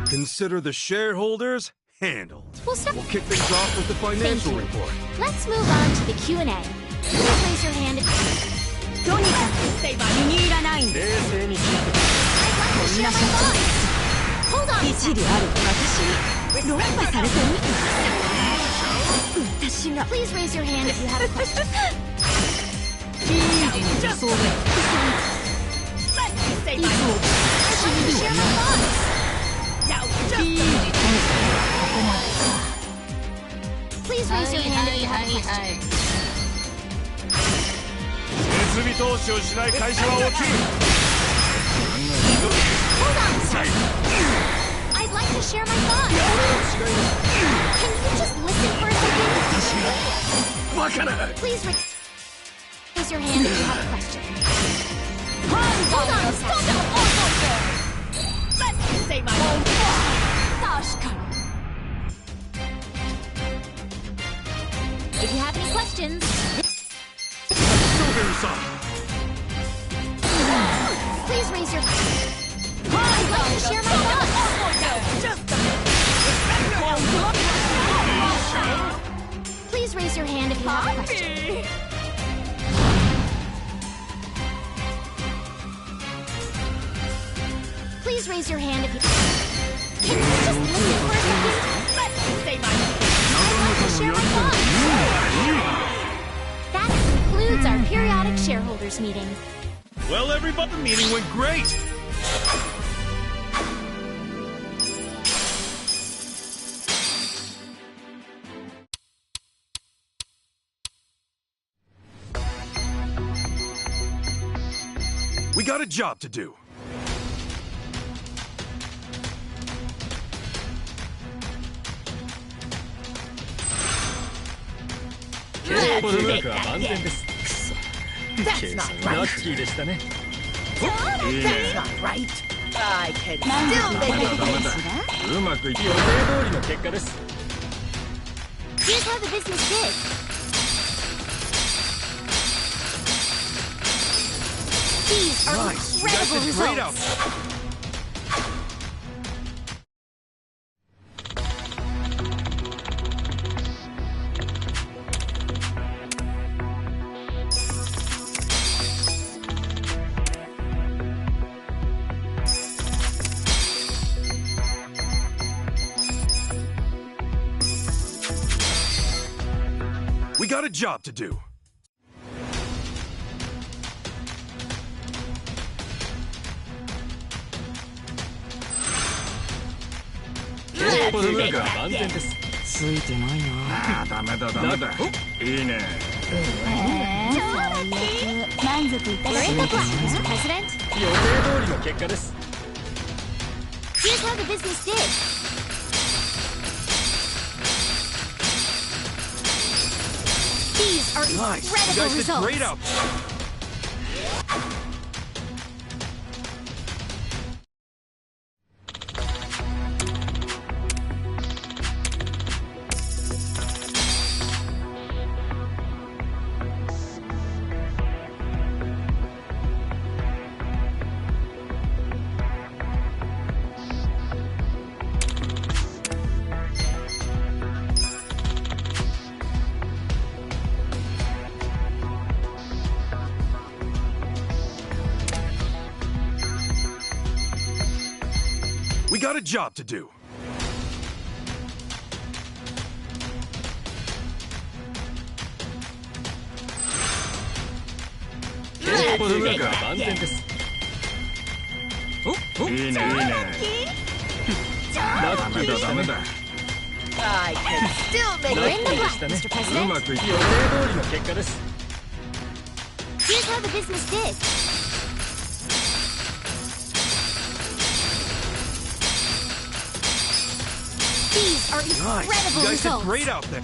Consider the shareholders handled. We'll start. We'll kick things off with the financial Thank you. report. Let's move on to the Q&A. Please raise your hand if とにかく気に入らないんです。冷静に聞いて。こんな社長一理ある私に論破されてみて。私が Please raise your hand if you have a question. いい理想で。いつも死んではない。いい理想で。ここまで。Please raise your hand if you have a question. 設備投資をしない会社は落ちる。Hold on, I'd like to share my thoughts. Can you just listen for a second? バカな。 Please raise your hand if you have a question. Hold on, stop it! Let me say my own. 確かに。If you have any questions, please raise your hand. I'd like to share my thoughts. Just a minute. Please raise your hand if you have a question. Please raise your hand if you... Can you just listen for a second? Let me say my. I'd like to share my thoughts. That concludes our periodic shareholders meeting. Well, everybody, the meeting went great. We got a job to do. That's not right. That's not right. I can still make it. うまくいって予定通りの結果です。 Here's how the business did. These are incredible results. We got a job to do. Mr. President. Here's how the business did. These are incredible results. Great out. We got a job to do. I can still make You're in it. the black, Mr. President. Here's how the business did. These are incredible You guys did results. great out there.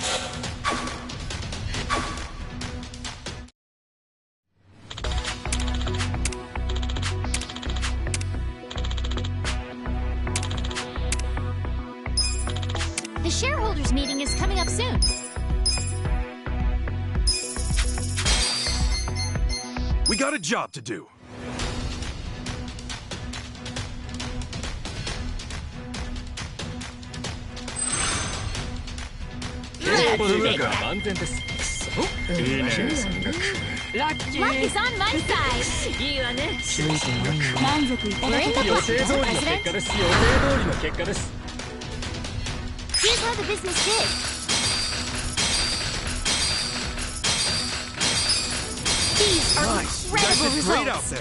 The shareholders meeting is coming up soon. We got a job to do. Luck is on my side. いいわね。満足いただけた。予定通りの結果です。予定通りの結果です。Here's how the business did. These are incredible results.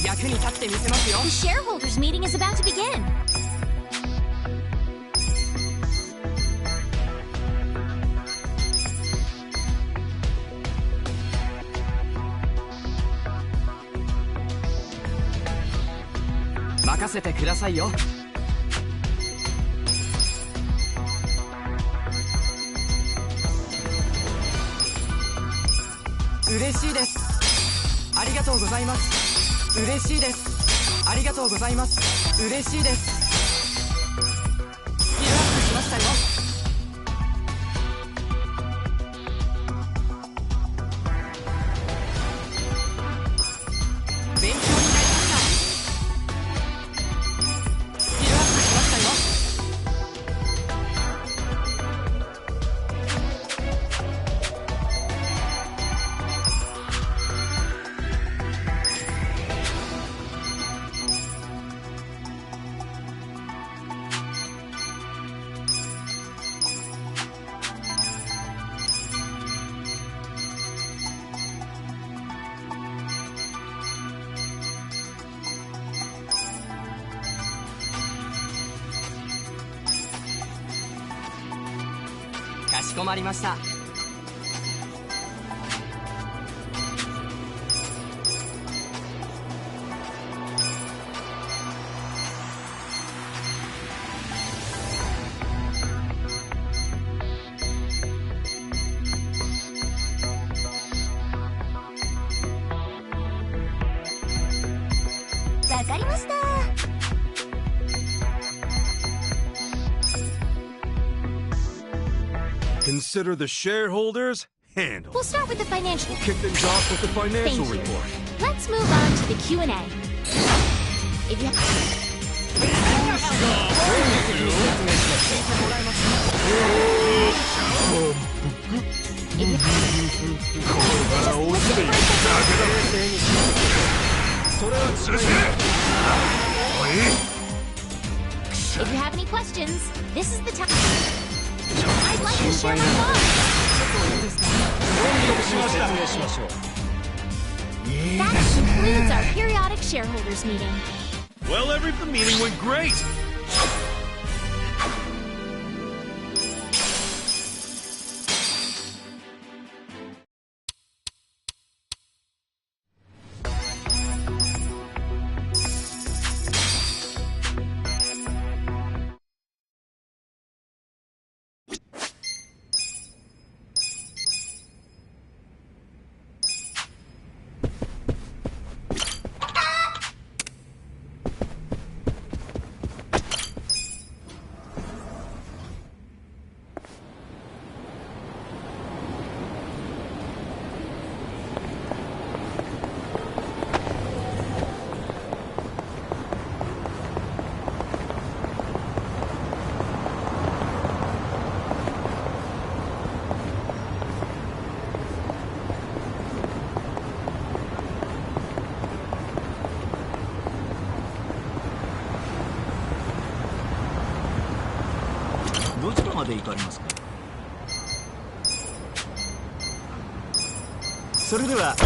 役に立ってみせますよ。The shareholders meeting is about to begin. 任せてくださいよ。嬉しいです。ありがとうございます。嬉しいです。ありがとうございます。嬉しいです。スキルアップしましたよ。勉強になりました。スキルアップしましたよ。かしこまりました。わかりました。Consider the shareholders handled. We'll start with the financial. We'll kick things off with the financial Thank you. report. Let's move on to the Q&A. If you If you have any questions, this is the time. I'd like to share my thoughts. That concludes our periodic shareholders meeting. Well, the meeting went great.まで行かれますか。それでは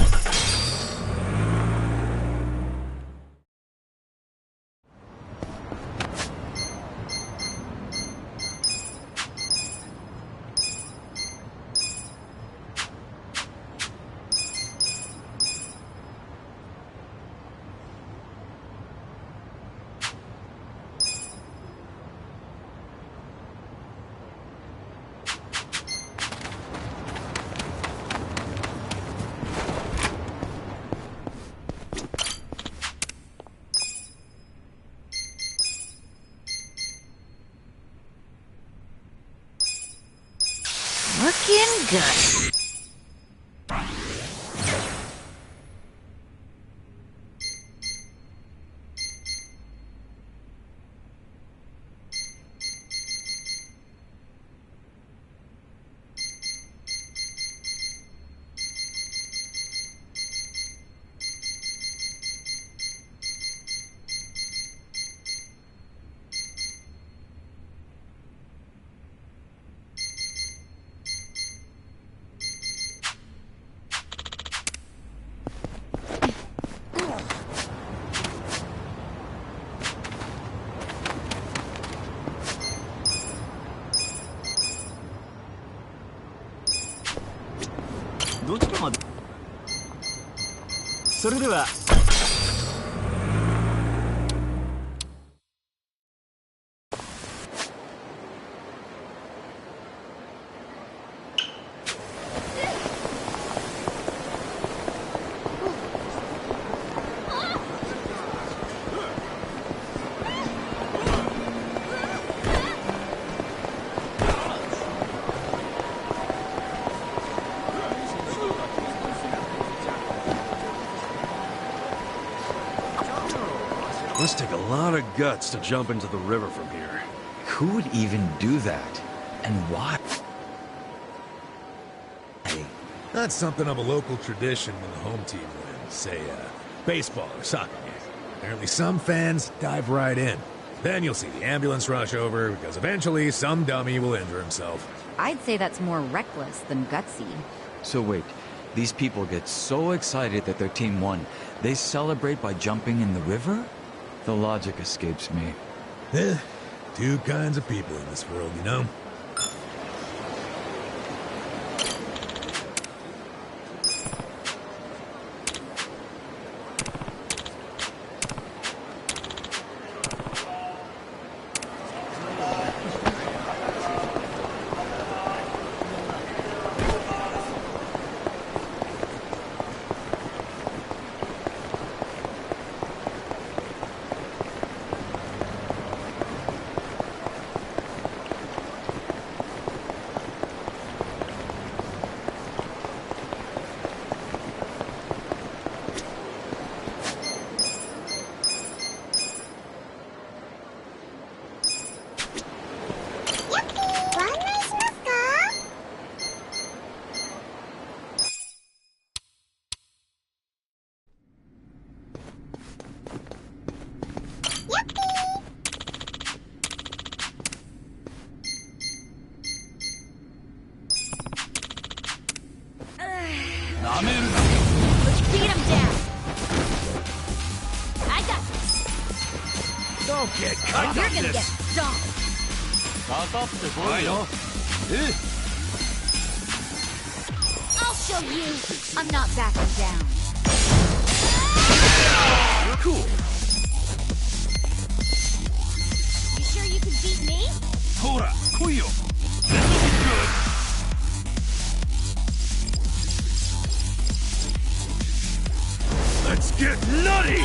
Looking good. どちらまで。それでは。Must take a lot of guts to jump into the river from here. Who would even do that? And why? That's something of a local tradition when the home team wins. Say, baseball or soccer game. Apparently some fans dive right in. Then you'll see the ambulance rush over, because eventually some dummy will injure himself. I'd say that's more reckless than gutsy. So wait, these people get so excited that their team won, they celebrate by jumping in the river? The logic escapes me. Two kinds of people in this world, you know? Let's beat him down. I got this. Don't get caught. You're gonna get stomped. I'll show you. I'm not backing down. Cool. You sure you can beat me? Hora, Kuyo. This'll be good. Let's get nutty!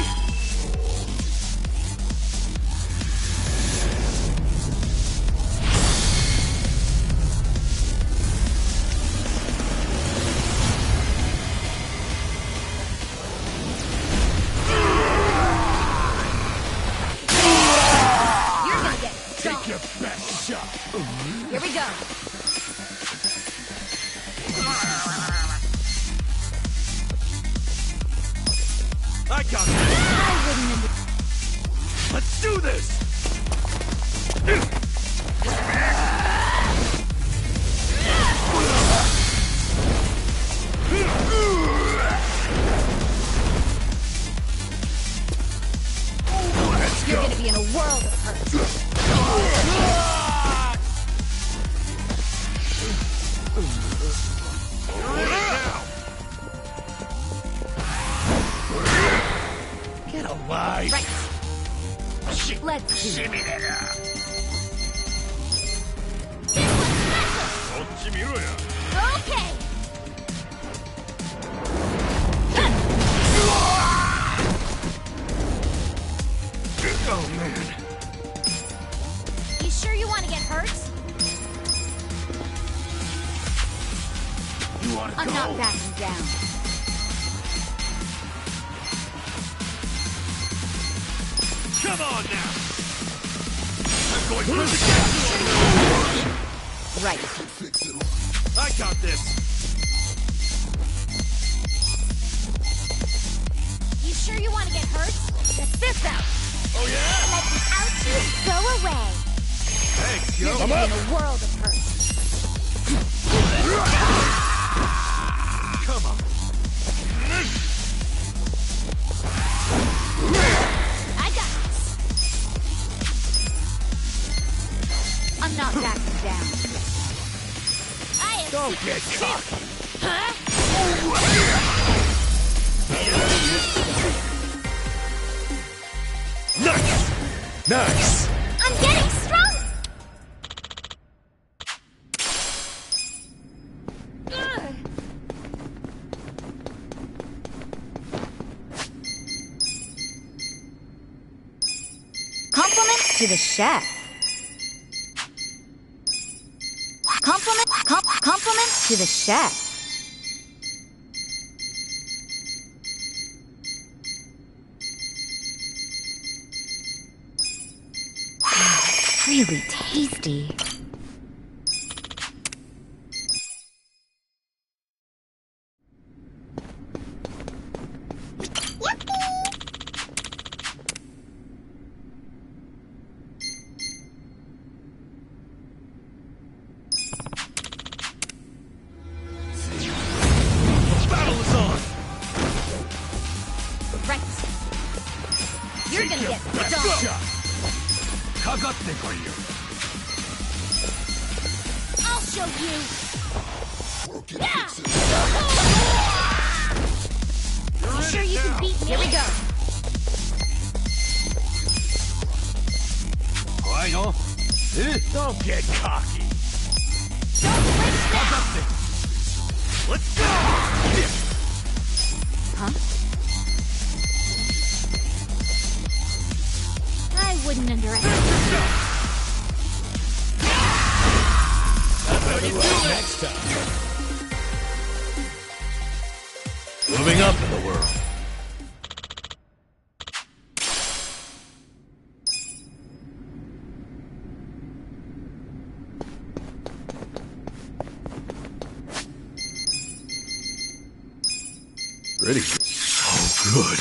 You're gonna get stomped. Take your best shot. Here we go. I got this. I wouldn't. Let's do this. You're gonna be in a world of hurt. Get alive! Right. Let's see. Okay. Oh, man. You sure you want to get hurt? You wanna I'm go? not backing down. Come on now. I'm going for the Right. I got this. You sure you want to get hurt? Get this out. Oh, yeah? Let the ouchies go away. Thanks, yo. You're gonna be in a world of hurt. Come on. I got this. I'm not backing down. I am Don't secret get too. cocky. Huh? Nice! Nice! I'm getting strong! Compliments to the chef. Compliments to the chef. Really tasty. Battle is on! Right. You're gonna get stung. かかってこいよ I'll show you. Yeah. You sure you can beat me? Here we go. 怖いの Don't get cocky. Don't flinch now. Let's go! Huh? I wouldn't underestimate. That's how you do it next time. Moving up in the world. Ready? Oh, good.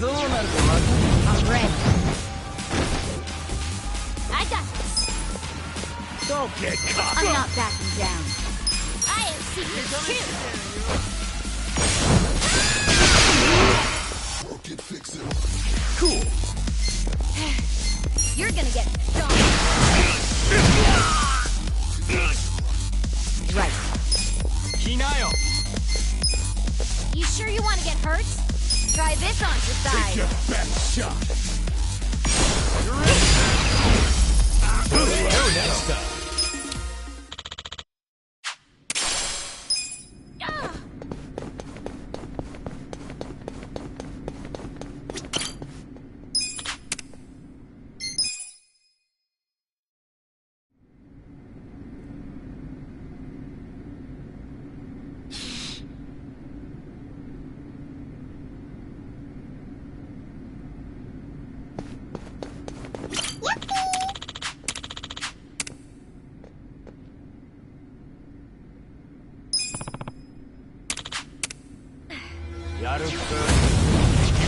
I'm ready. I got this. Don't get cocky. I'm not backing down. I have secrets too. Cool. You're gonna get stung. Right. You sure you want to get hurt? Try this on your side. Your best shot. Next time.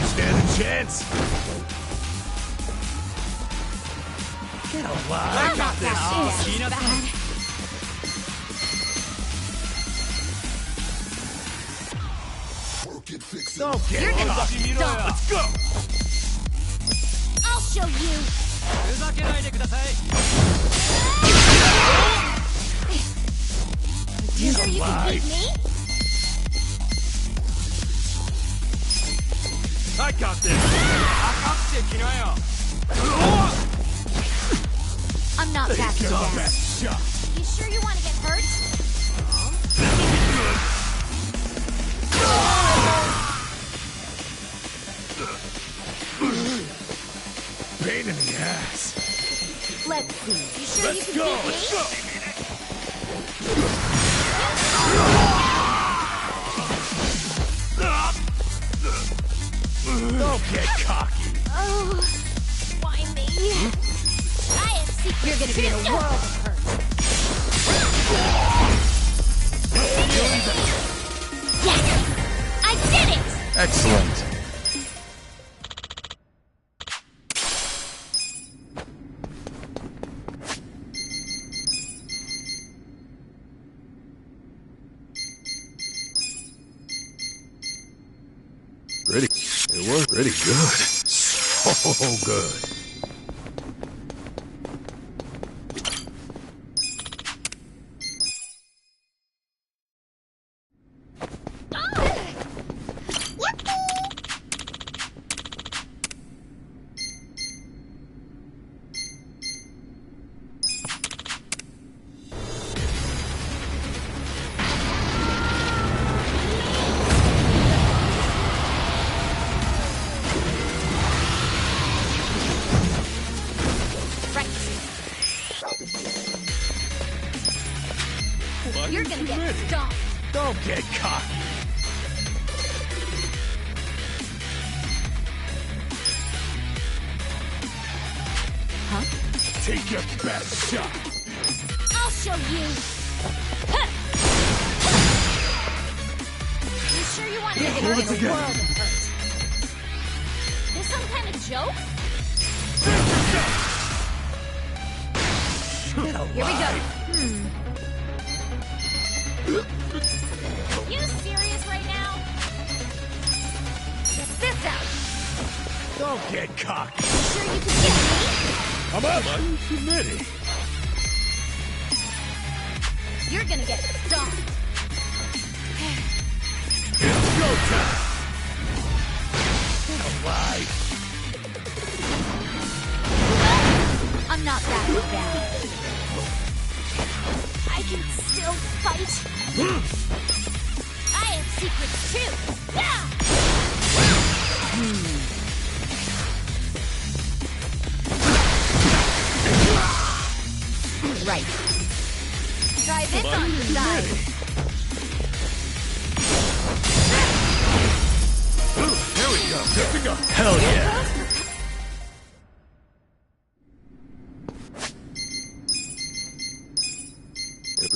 Stand a chance. Get alive. I got this. Bad. Don't get You're gonna get cocky. stung. Let's go. I'll show you. You sure you can beat me? I got this. I'm not backing Your down. best shot. You sure you want to get hurt? Pain in the ass. Let's see. You sure you Let's can go. beat me? Let's go. Don't get cocky. Oh, why me? I have secrets. You're gonna be in a world of hurt. Yes! I did it! Excellent. It worked pretty good. So good. You're gonna get stomped. Don't get caught. Huh? Take your best shot. I'll show you. You sure you want to get hurt in the world of hurt? This some kind of joke? Here we go. You serious right now? Check this out. Don't get cocky. Sure you can get me? I'm up. Are you committing? You're gonna get stomped. It's go time. Alright. I'm not that bad. I can still fight. I have secrets too. Yeah! Right. Try this on the side. Here we go. Good to go. Hell yeah.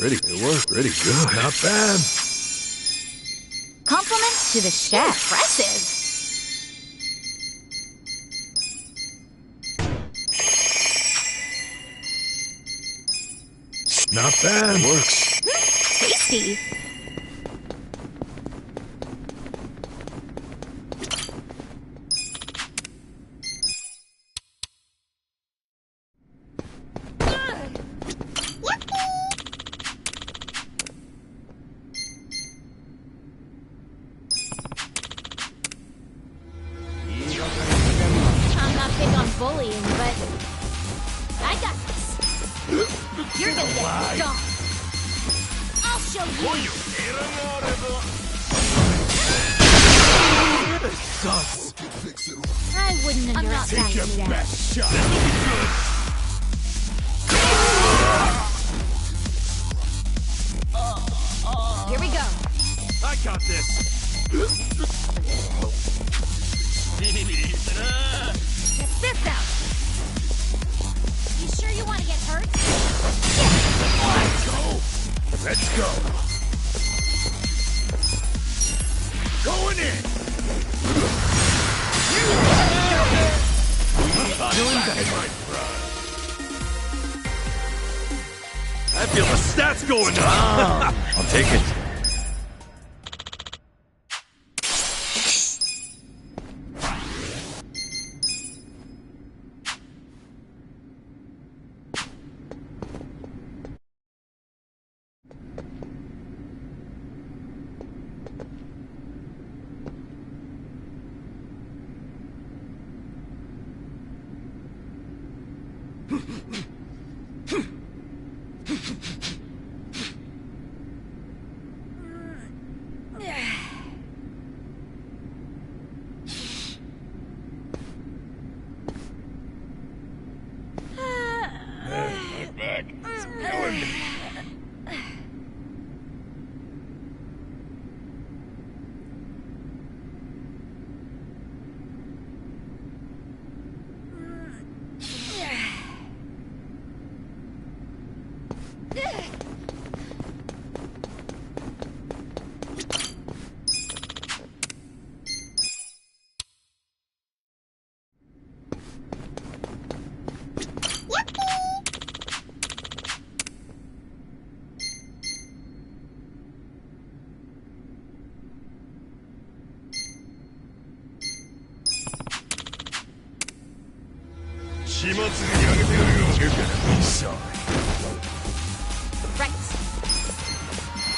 It worked pretty good. Not bad. Compliments to the chef. Impressive. Not bad. It works. Tasty. I'm not big on bullying, but I got this. You're gonna get stomped. I'll show you. This sucks. I wouldn't underestimate Take your that. best shot. This'll be good. Here we go. I got this. Check this out. You sure you want to get hurt? Let's go. Let's go. Going in. Doing that. I feel the stats going up. I'll take it. 始末にあげてやるよ。You're gonna be sorry. Right.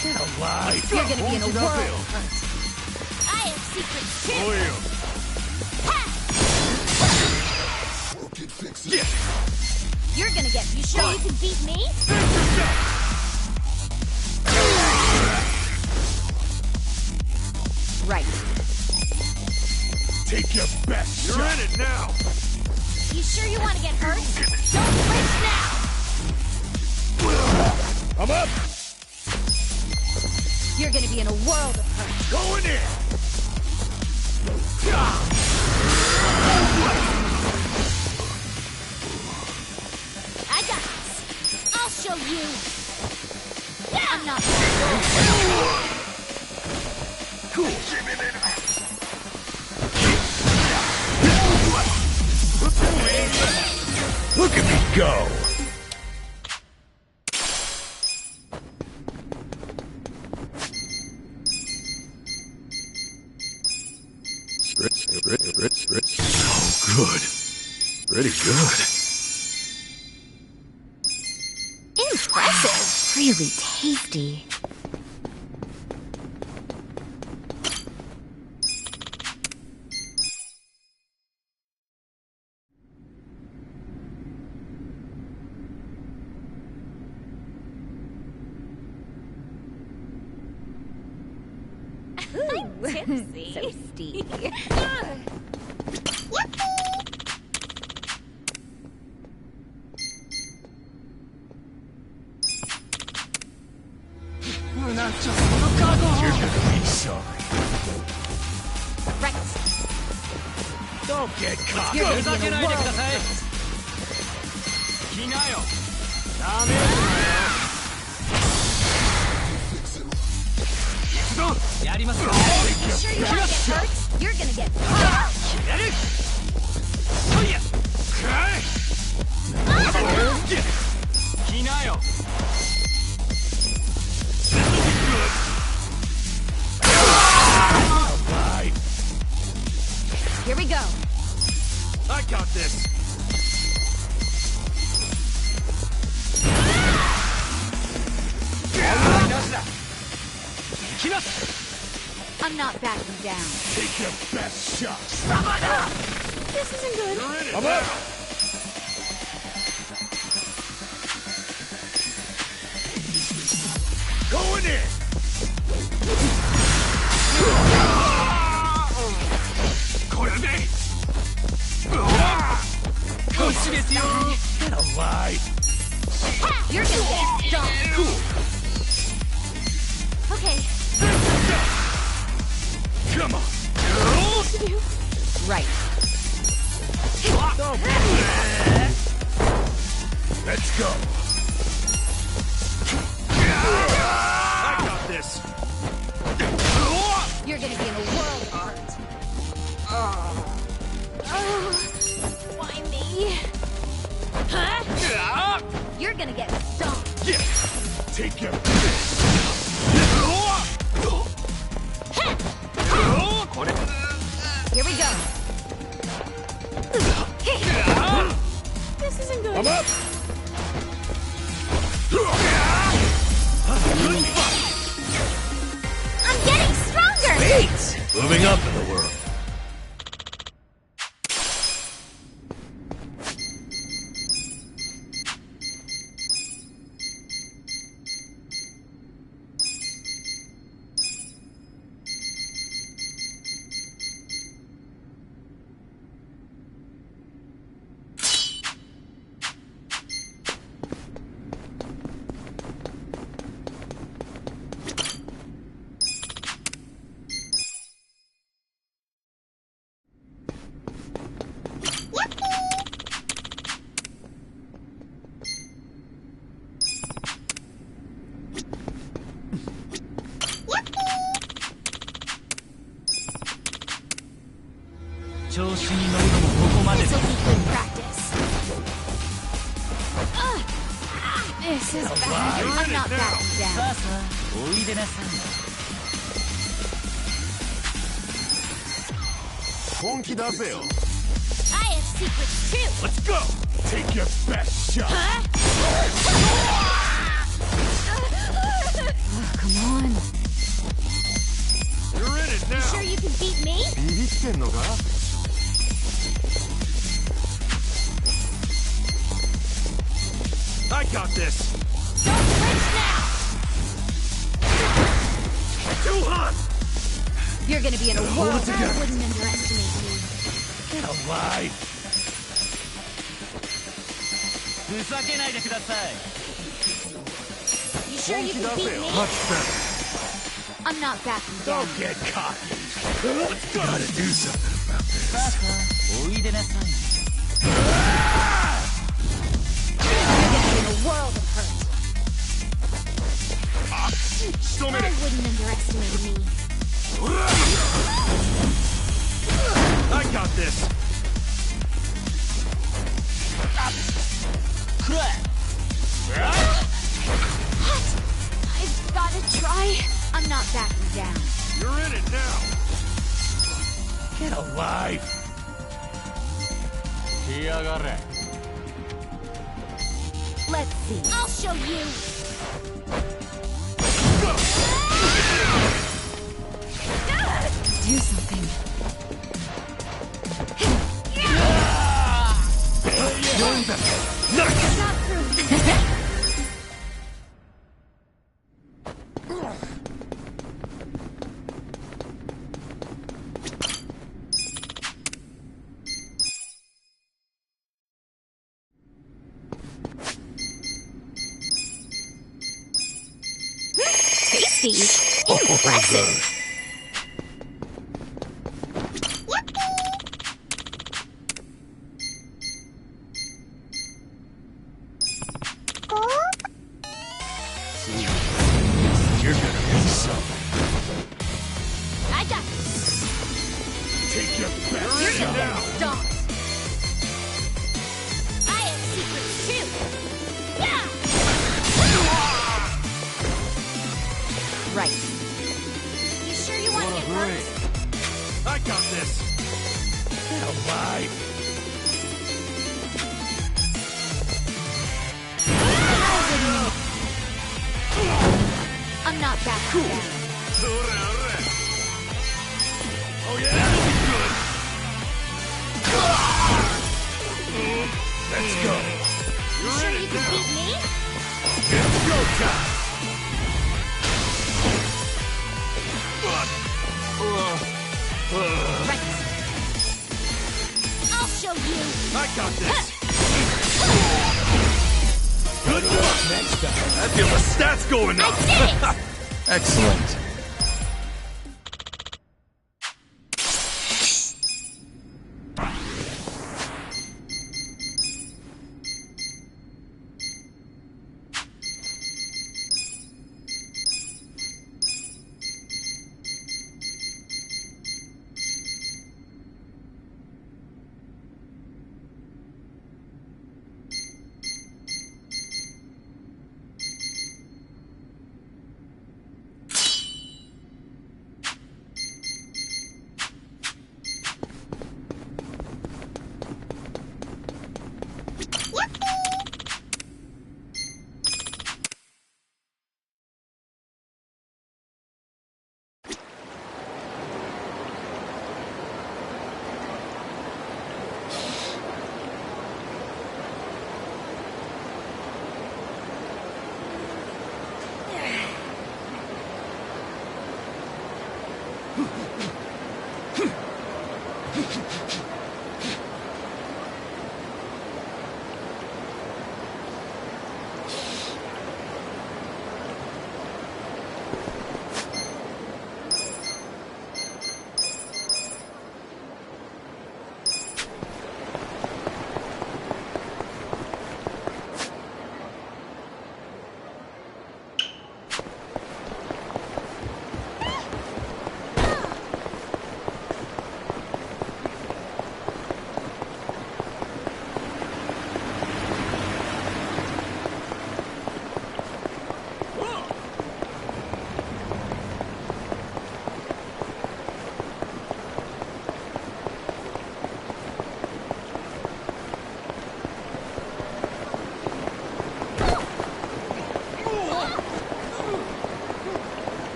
Get alive. You're gonna be in a world of hurt. I have secrets too. Oh, yeah. You're gonna get. You sure you can beat me? Right. Take your best shot. You're in it now. You sure you want to get hurt? Don't flinch now. I'm up. You're gonna be in a world of hurt. Going in. I got this. I'll show you. I'm not. Cool. Look at me go. So good. Pretty good. Impressive. Really tasty. Tipsy. So steamy. You're gonna be sorry. Right. Don't get caught. You're gonna be in a world of hurt. You sure you want to get hurt? You're gonna get. Here we go. I got this. I'm not backing down. Take your best shot. This isn't good. You're in it. I'm up. Going in. Get alive. You're gonna get stomped. Cool. Okay. Come on. Right. Let's go. I got this. You're gonna be in a world of hurt. Why me? Huh? You're gonna get stomped. Yeah. Take your Here we go. This isn't good. I'm up. I'm getting stronger. Moving up in the world. This will be good practice. This is bad. I'm not backing down. I have secrets too! Let's go! Take your best shot! Come on. You're in it now! You sure you can beat me? I got this! Don't flinch now! Too hot! You're gonna be in a Hold world it together. I wouldn't underestimate me. Get alive! You sure you can beat me? Much better. I'm not backing down. Don't get cocky. Let's go. Gotta do something about this. You're gonna be in a world of hurt. Still I minute. wouldn't underestimate me. I got this. What? I've gotta try. I'm not backing down. You're in it now. Get alive. Let's see. I'll show you. Do something. Not through. Tasty. Impressive. You're gonna be something. I got this. Take your best You're shot. gonna get stomped. I have secrets too. Yeah. Right. You sure you want to get hurt? I got this. Get alive. I'm not that cool. Oh yeah, that'll be good. Let's go. You You're sure in you it can now. beat me? It's go time. Right. I'll show you. I got this. Good luck next time. I feel the stats going up. I did it. Excellent.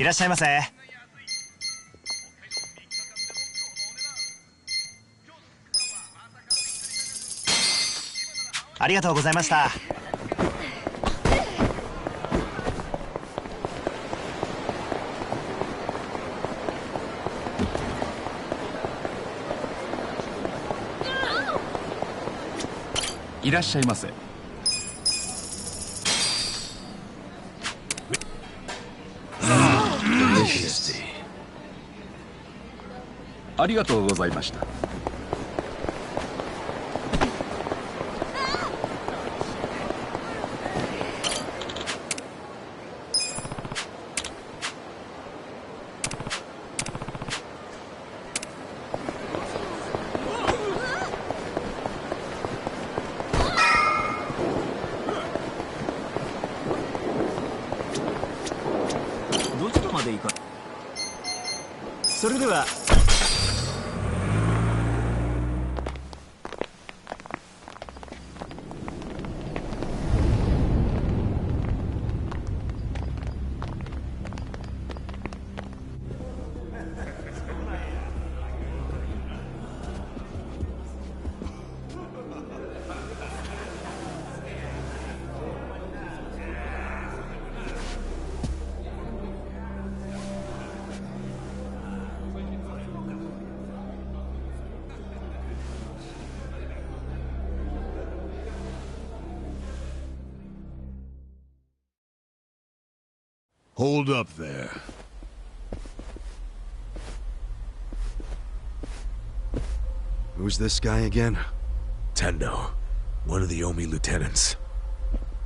いらっしゃいませ。ありがとうございました。いらっしゃいませ。ありがとうございました。どちらまで行か。それでは。Hold up there. Who's this guy again? Tendo, one of the Omi lieutenants.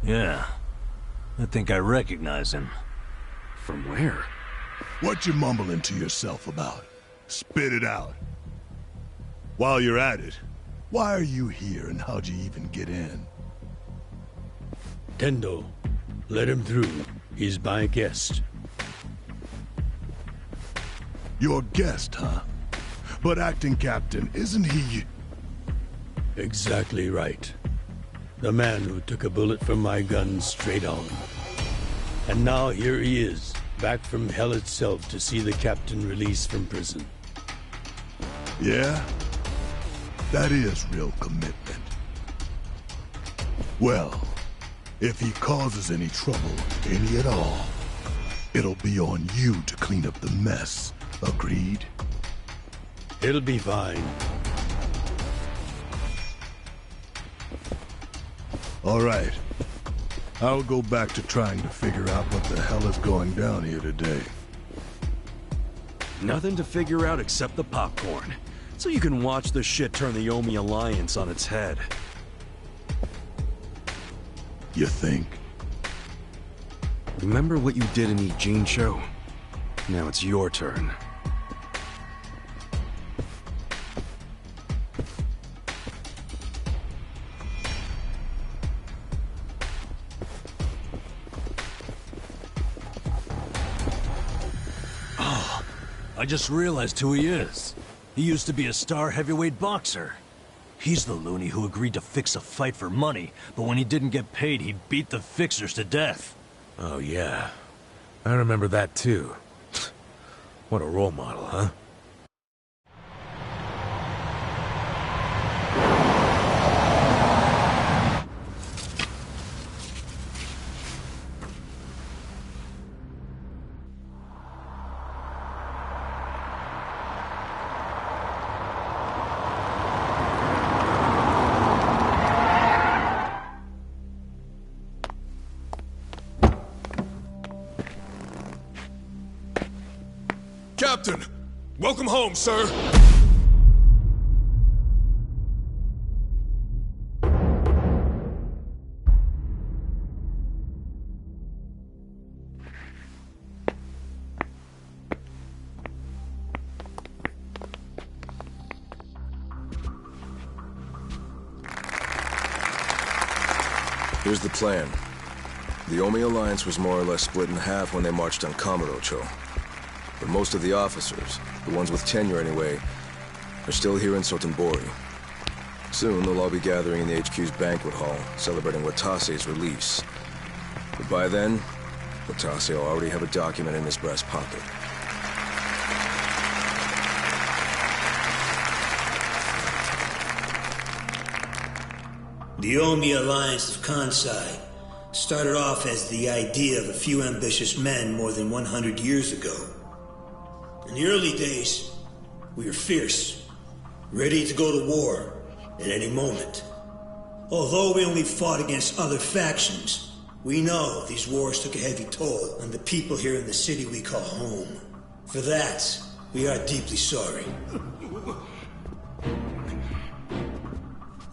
Yeah. I think I recognize him. From where? What you mumbling to yourself about? Spit it out. While you're at it, why are you here and how'd you even get in? Tendo, let him through. He's my guest. Your guest, huh? But acting captain, isn't he... Exactly right. The man who took a bullet from my gun straight on. And now here he is, back from hell itself to see the captain released from prison. Yeah? That is real commitment. Well, if he causes any trouble, any at all, it'll be on you to clean up the mess. Agreed? It'll be fine. All right. I'll go back to trying to figure out what the hell is going down here today. Nothing to figure out except the popcorn. So you can watch the shit turn the Omi Alliance on its head. You think? Remember what you did in Ijincho? Now it's your turn. Oh, I just realized who he is. He used to be a star heavyweight boxer. He's the loony who agreed to fix a fight for money, but when he didn't get paid, he beat the fixers to death. Oh, yeah. I remember that, too. What a role model, huh? Captain! Welcome home, sir! Here's the plan. The Omi Alliance was more or less split in half when they marched on Kamurocho. But most of the officers, the ones with tenure anyway, are still here in Sotenbori. Soon they'll all be gathering in the HQ's banquet hall, celebrating Watase's release. But by then, Watase will already have a document in his breast pocket. The Omi Alliance of Kansai started off as the idea of a few ambitious men more than 100 years ago. In the early days, we were fierce, ready to go to war at any moment. Although we only fought against other factions, we know these wars took a heavy toll on the people here in the city we call home. For that, we are deeply sorry.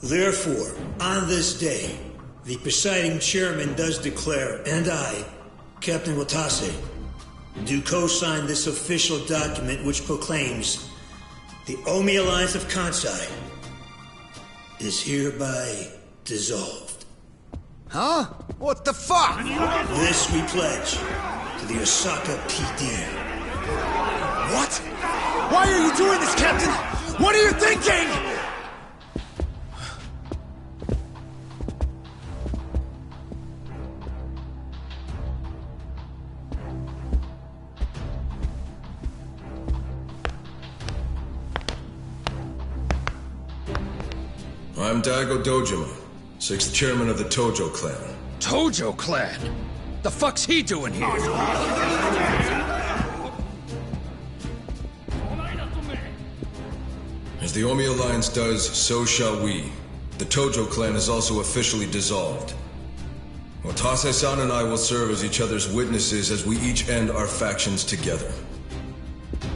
Therefore, on this day, the presiding chairman does declare, and I, Captain Watase, do co-sign this official document which proclaims the Omi Alliance of Kansai is hereby dissolved. Huh? What the fuck? This we pledge to the Osaka PD. What? Why are you doing this, Captain? What are you thinking? I'm Daigo Dojima, 6th chairman of the Tojo clan. Tojo clan? The fuck's he doing here? As the Omi Alliance does, so shall we. The Tojo clan is also officially dissolved. Watase-san and I will serve as each other's witnesses as we each end our factions together.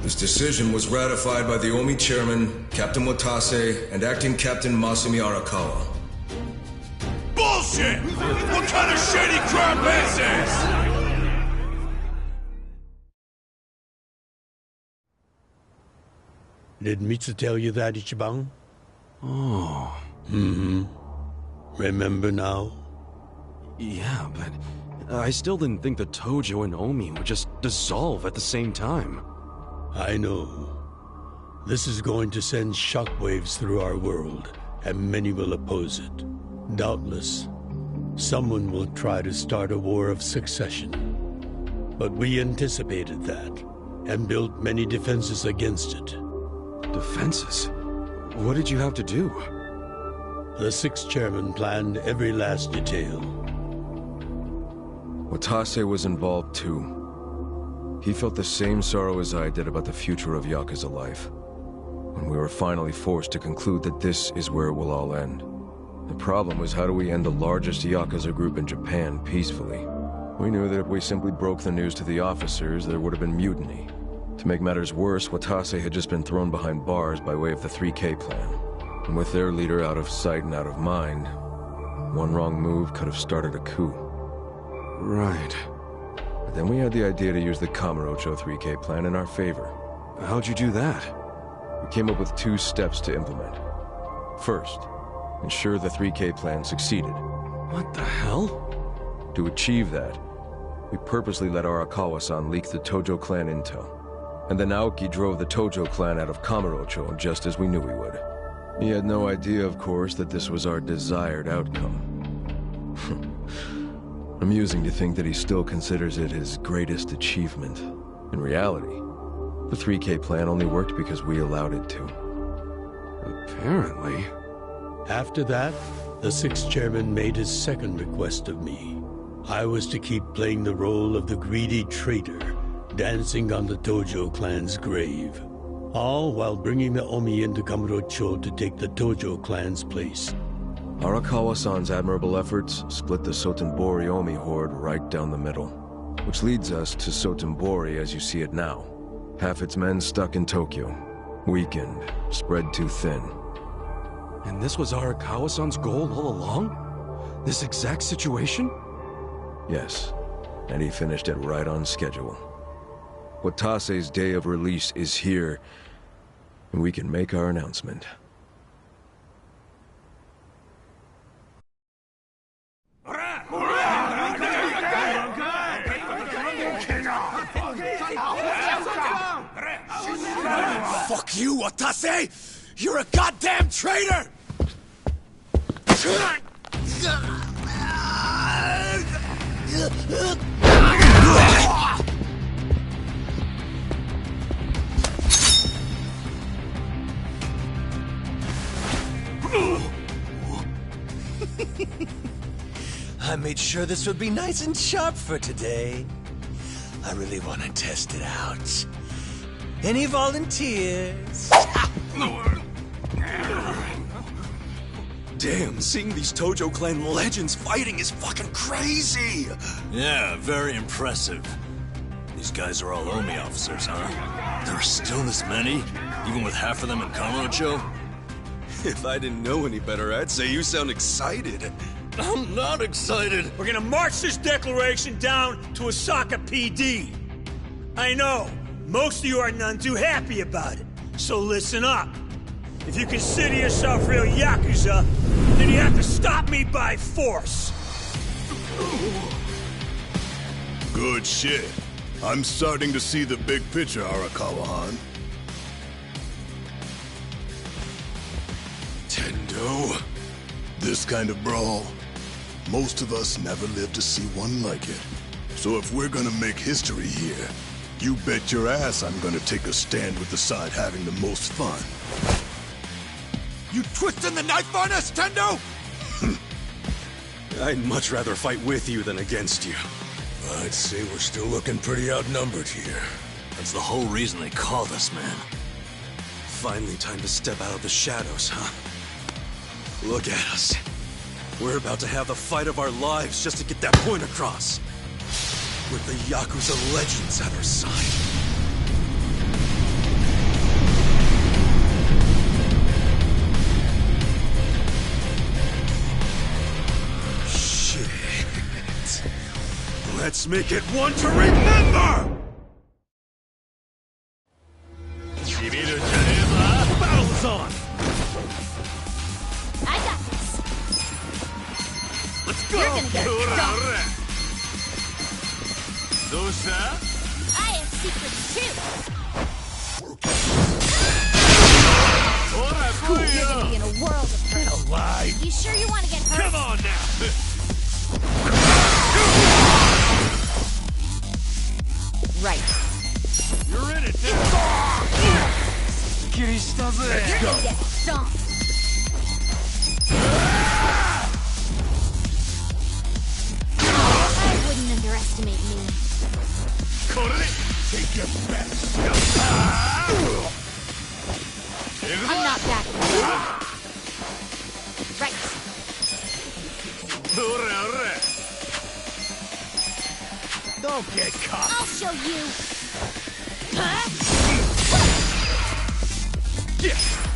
This decision was ratified by the Omi chairman, Captain Watase, and acting Captain Masumi Arakawa. Bullshit! What kind of shady crap is this? Did Mitsu tell you that, Ichiban? Oh. Mm-hmm. Remember now? Yeah, but I still didn't think the Tojo and Omi would just dissolve at the same time. I know. This is going to send shockwaves through our world, and many will oppose it. Doubtless, someone will try to start a war of succession. But we anticipated that, and built many defenses against it. Defenses? What did you have to do? The 6th chairman planned every last detail. Watase was involved too. He felt the same sorrow as I did about the future of Yakuza life. When we were finally forced to conclude that this is where it will all end. The problem was, how do we end the largest Yakuza group in Japan peacefully? We knew that if we simply broke the news to the officers, there would have been mutiny. To make matters worse, Watase had just been thrown behind bars by way of the 3K plan. And with their leader out of sight and out of mind, one wrong move could have started a coup. Right. But then we had the idea to use the Kamurocho 3K plan in our favor. How'd you do that? We came up with 2 steps to implement. First, ensure the 3K plan succeeded. What the hell? To achieve that, we purposely let Arakawa-san leak the Tojo clan intel. And then Aoki drove the Tojo clan out of Kamurocho just as we knew he would. He had no idea, of course, that this was our desired outcome. Amusing to think that he still considers it his greatest achievement. In reality, the 3K plan only worked because we allowed it to. Apparently. After that, the 6th chairman made his second request of me. I was to keep playing the role of the greedy traitor, dancing on the Tojo clan's grave. All while bringing the Omi into Kamurocho to take the Tojo clan's place. Arakawa-san's admirable efforts split the Sotenbori Omi horde right down the middle. Which leads us to Sotenbori as you see it now. Half its men stuck in Tokyo. Weakened, spread too thin. And this was Arakawa-san's goal all along? This exact situation? Yes, and he finished it right on schedule. Watase's day of release is here, and we can make our announcement. Fuck you, Watase! You're a goddamn traitor! I made sure this would be nice and sharp for today. I really want to test it out. Any volunteers? Damn, seeing these Tojo clan legends fighting is fucking crazy! Yeah, very impressive. These guys are all Omi officers, huh? There are still this many? Even with half of them in Kamurocho? If I didn't know any better, I'd say you sound excited. I'm not excited. We're gonna march this declaration down to Osaka PD. I know, most of you are none too happy about it, so listen up. If you consider yourself real Yakuza, then you have to stop me by force. Good shit. I'm starting to see the big picture, Arakawa-han. Tendo? This kind of brawl, most of us never lived to see one like it. So if we're gonna make history here, you bet your ass I'm gonna take a stand with the side having the most fun. You twisting the knife on us, Tendo? I'd much rather fight with you than against you. I'd say we're still looking pretty outnumbered here. That's the whole reason they called us, man. Finally time to step out of the shadows, huh? Look at us. We're about to have the fight of our lives just to get that point across. With the Yakuza legends at our side. Let's make it one to remember! Battle's on! I got this. Let's go! You're gonna get stomped. I have secrets too. You're gonna be in a world of hurt. Lie. You sure you want to get hurt? Come on now! Right. You're in it now! You're gonna get stomped. I wouldn't underestimate me. Take your best. I'm not backing down. Right. Don't get caught! I'll show you.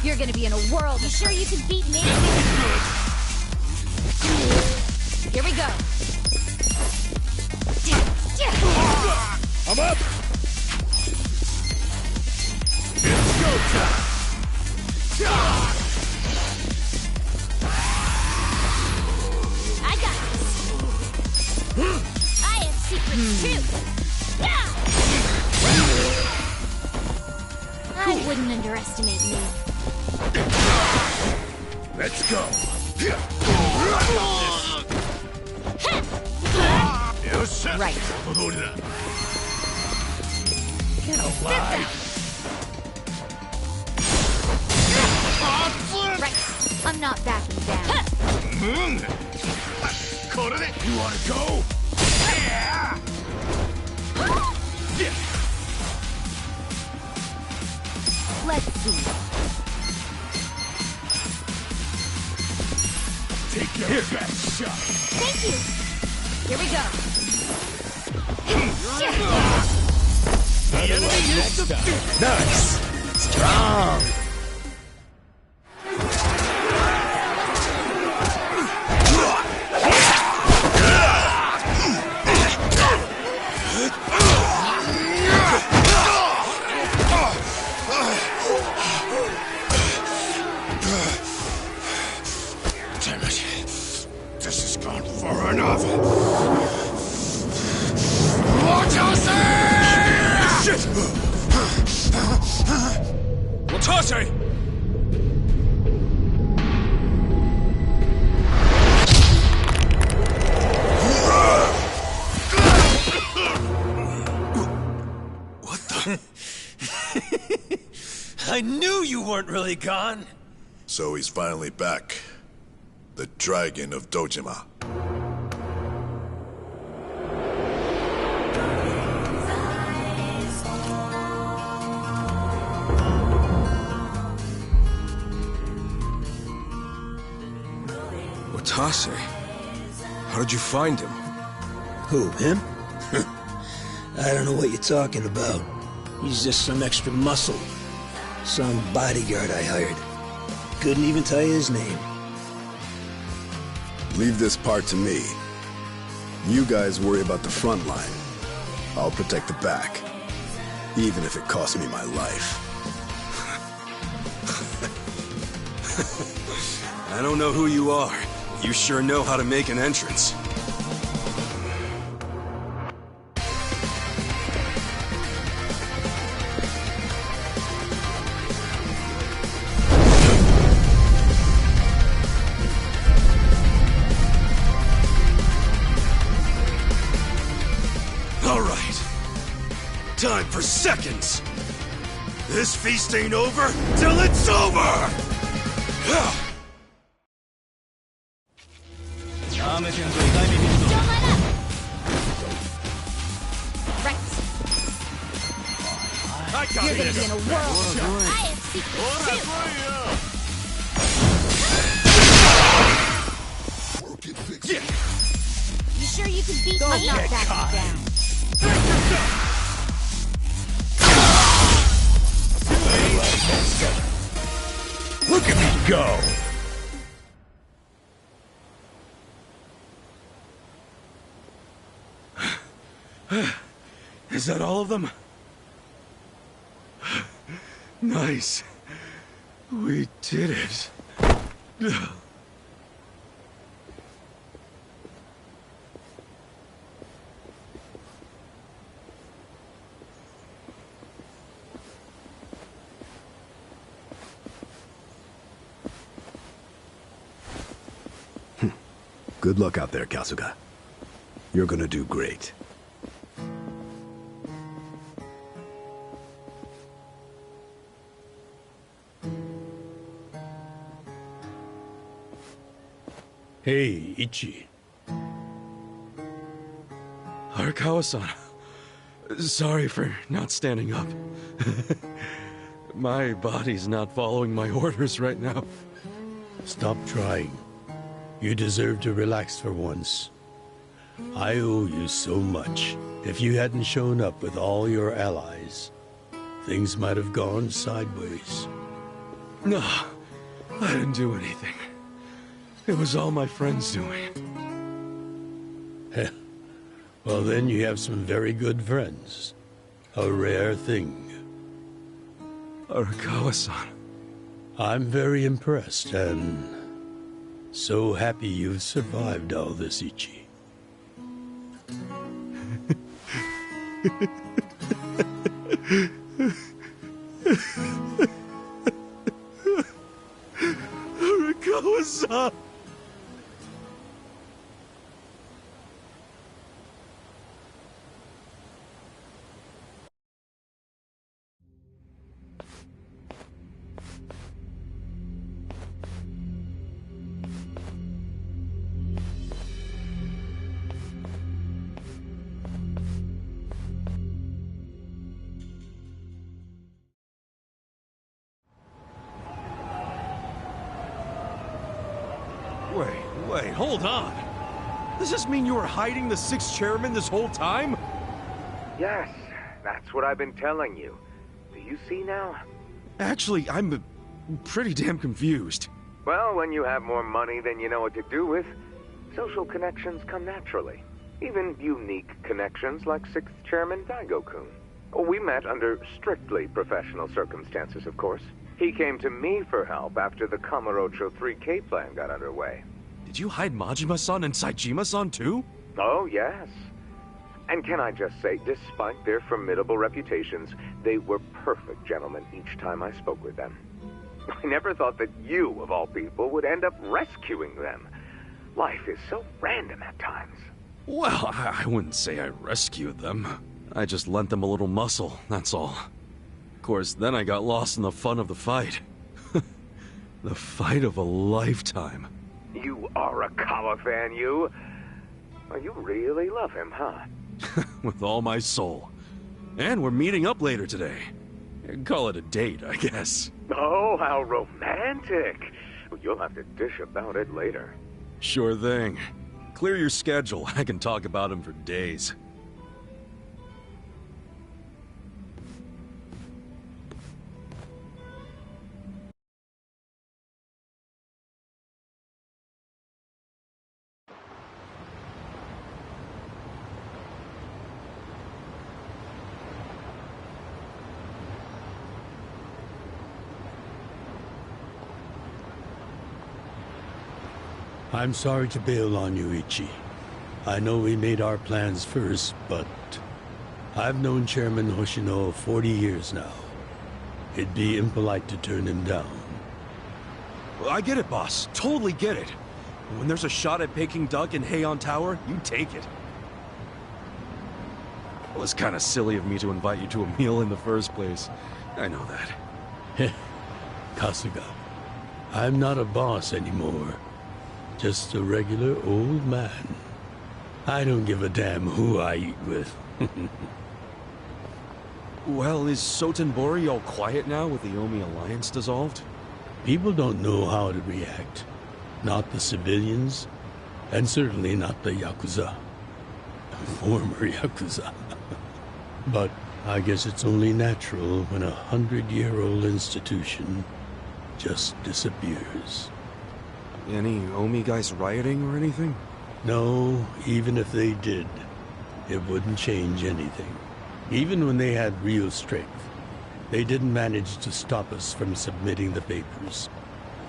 You're gonna be in a world. You sure you can beat me? Here we go. I'm up! It's go time! I got this. I have secrets too. I wouldn't underestimate me. Let's go! Right. Get alive! Right. I'm not backing down. You wanna go? Let's see. Take your best shot. Thank you. Here we go. Nice! Strong! Damn it. This has gone far enough. Shit! Watase! What the? I knew you weren't really gone. So he's finally back. The Dragon of Dojima. Kase? How did you find him? Who, him? I don't know what you're talking about. He's just some extra muscle. Some bodyguard I hired. Couldn't even tell you his name. Leave this part to me. You guys worry about the front line. I'll protect the back. Even if it costs me my life. I don't know who you are. You sure know how to make an entrance. All right. Time for seconds. This feast ain't over till it's over! You're gonna be in a whirlwind. I have secrets too. You sure you can beat me? Not back down. Look at me go! Is that all of them? Nice. We did it. Good luck out there, Kasuga. You're gonna do great. Hey, Ichi. Arakawa-san. Sorry for not standing up. My body's not following my orders right now. Stop trying. You deserve to relax for once. I owe you so much. If you hadn't shown up with all your allies, things might have gone sideways. No, I didn't do anything. It was all my friends doing. Well, then you have some very good friends. A rare thing. Arakawa-san. I'm very impressed and so happy you've survived all this, Ichi. Arakawa-san! Wait, hold on. Does this mean you were hiding the sixth chairman this whole time? Yes, that's what I've been telling you. Do you see now? Actually, I'm pretty damn confused. Well, when you have more money than you know what to do with, social connections come naturally. Even unique connections like sixth chairman Daigo-kun. We met under strictly professional circumstances, of course. He came to me for help after the Kamurocho 3K plan got underway. Did you hide Majima-san and Saejima-san too? Oh, yes. And can I just say, despite their formidable reputations, they were perfect gentlemen each time I spoke with them. I never thought that you, of all people, would end up rescuing them. Life is so random at times. Well, I wouldn't say I rescued them. I just lent them a little muscle, that's all. Of course, then I got lost in the fun of the fight. The fight of a lifetime. You are a Kawa fan, you. Well, you really love him, huh? With all my soul. And we're meeting up later today. Call it a date, I guess. Oh, how romantic. Well, you'll have to dish about it later. Sure thing. Clear your schedule. I can talk about him for days. I'm sorry to bail on you, Ichi. I know we made our plans first, but I've known Chairman Hoshino 40 years now. It'd be impolite to turn him down. I get it, boss. Totally get it. When there's a shot at Peking Duck in Heian Tower, you take it. It was kind of silly of me to invite you to a meal in the first place. I know that. Kasuga, I'm not a boss anymore. Just a regular old man. I don't give a damn who I eat with. Well, is Sotenbori all quiet now with the Omi Alliance dissolved? People don't know how to react. Not the civilians, and certainly not the Yakuza. Former Yakuza. But I guess it's only natural when a 100-year-old institution just disappears. Any Omi guys rioting or anything? No, even if they did, it wouldn't change anything. Even when they had real strength, they didn't manage to stop us from submitting the papers.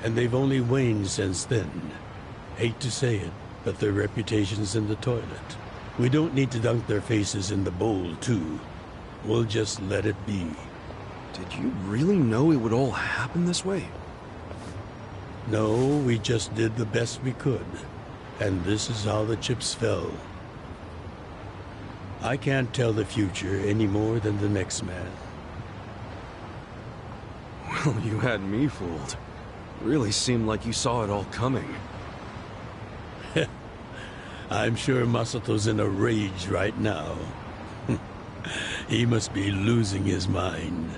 And they've only waned since then. Hate to say it, but their reputation's in the toilet. We don't need to dunk their faces in the bowl, too. We'll just let it be. Did you really know it would all happen this way? No, we just did the best we could. And this is how the chips fell. I can't tell the future any more than the next man. Well, you had me fooled. Really seemed like you saw it all coming. I'm sure Masato's in a rage right now. He must be losing his mind.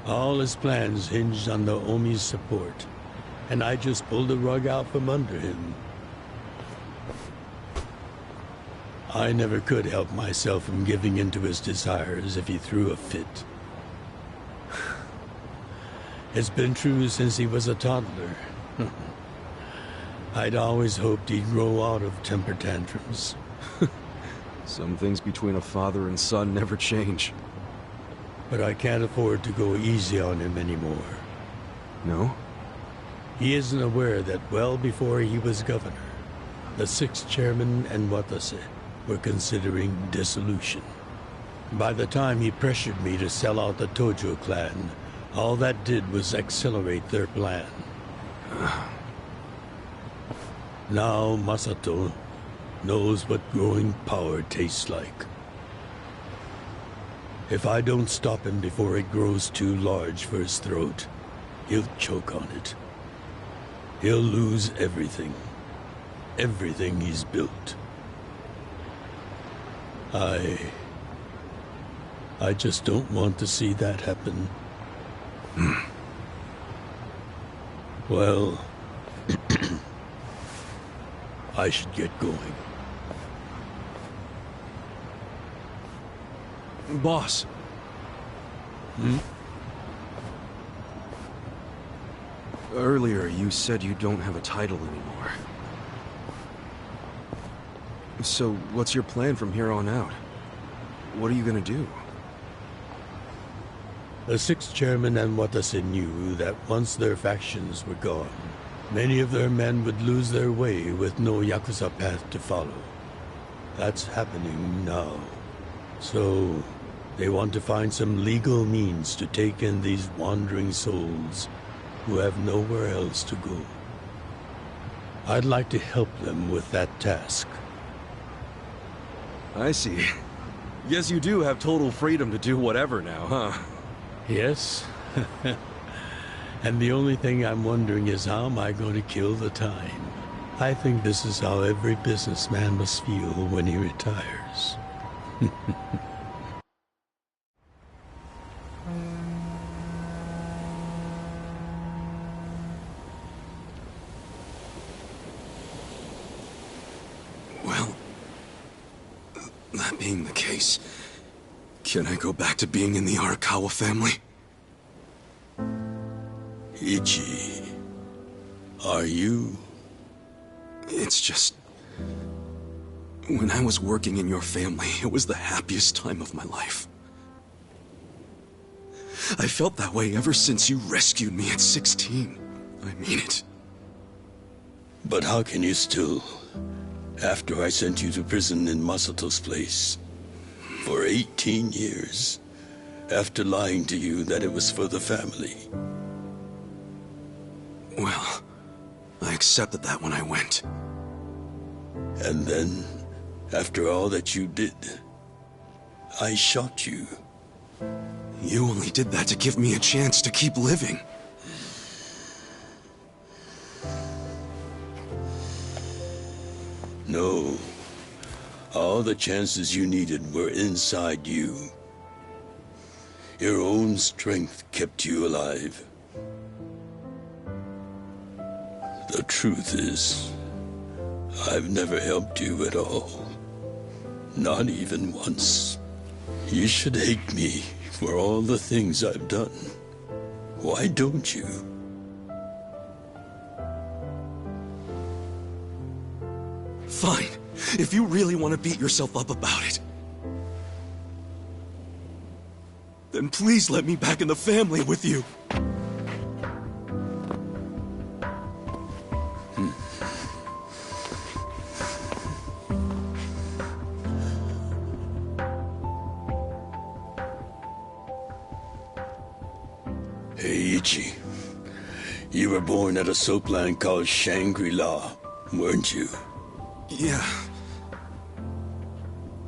All his plans hinged on the Omi's support, and I just pulled the rug out from under him. I never could help myself from giving in to his desires if he threw a fit. It's been true since he was a toddler. I'd always hoped he'd grow out of temper tantrums. Some things between a father and son never change. But I can't afford to go easy on him anymore. No? He isn't aware that well before he was governor, the 6th chairman and Watase were considering dissolution. By the time he pressured me to sell out the Tojo clan, all that did was accelerate their plan. Now Masato knows what growing power tastes like. If I don't stop him before it grows too large for his throat, he'll choke on it. He'll lose everything. Everything he's built. I just don't want to see that happen. Well, I should get going. Boss. Earlier, you said you don't have a title anymore. So, what's your plan from here on out? What are you gonna do? The 6th chairman and Watase knew that once their factions were gone, many of their men would lose their way with no Yakuza path to follow. That's happening now. So, they want to find some legal means to take in these wandering souls who have nowhere else to go. I'd like to help them with that task. I see. Guess you do have total freedom to do whatever now, huh? Yes. And the only thing I'm wondering is how am I going to kill the time? I think this is how every businessman must feel when he retires. That being the case, can I go back to being in the Arakawa family? Ichi, are you? It's just... when I was working in your family, it was the happiest time of my life. I felt that way ever since you rescued me at 16. I mean it. But how can you still, after I sent you to prison in Masato's place, for 18 years, after lying to you that it was for the family? Well, I accepted that when I went. And then, after all that you did, I shot you. You only did that to give me a chance to keep living. No. All the chances you needed were inside you. Your own strength kept you alive. The truth is, I've never helped you at all. Not even once. You should hate me for all the things I've done. Why don't you? Fine. If you really want to beat yourself up about it, then please let me back in the family with you. Hey, Ichi. You were born at a soapland called Shangri-La, weren't you? Yeah.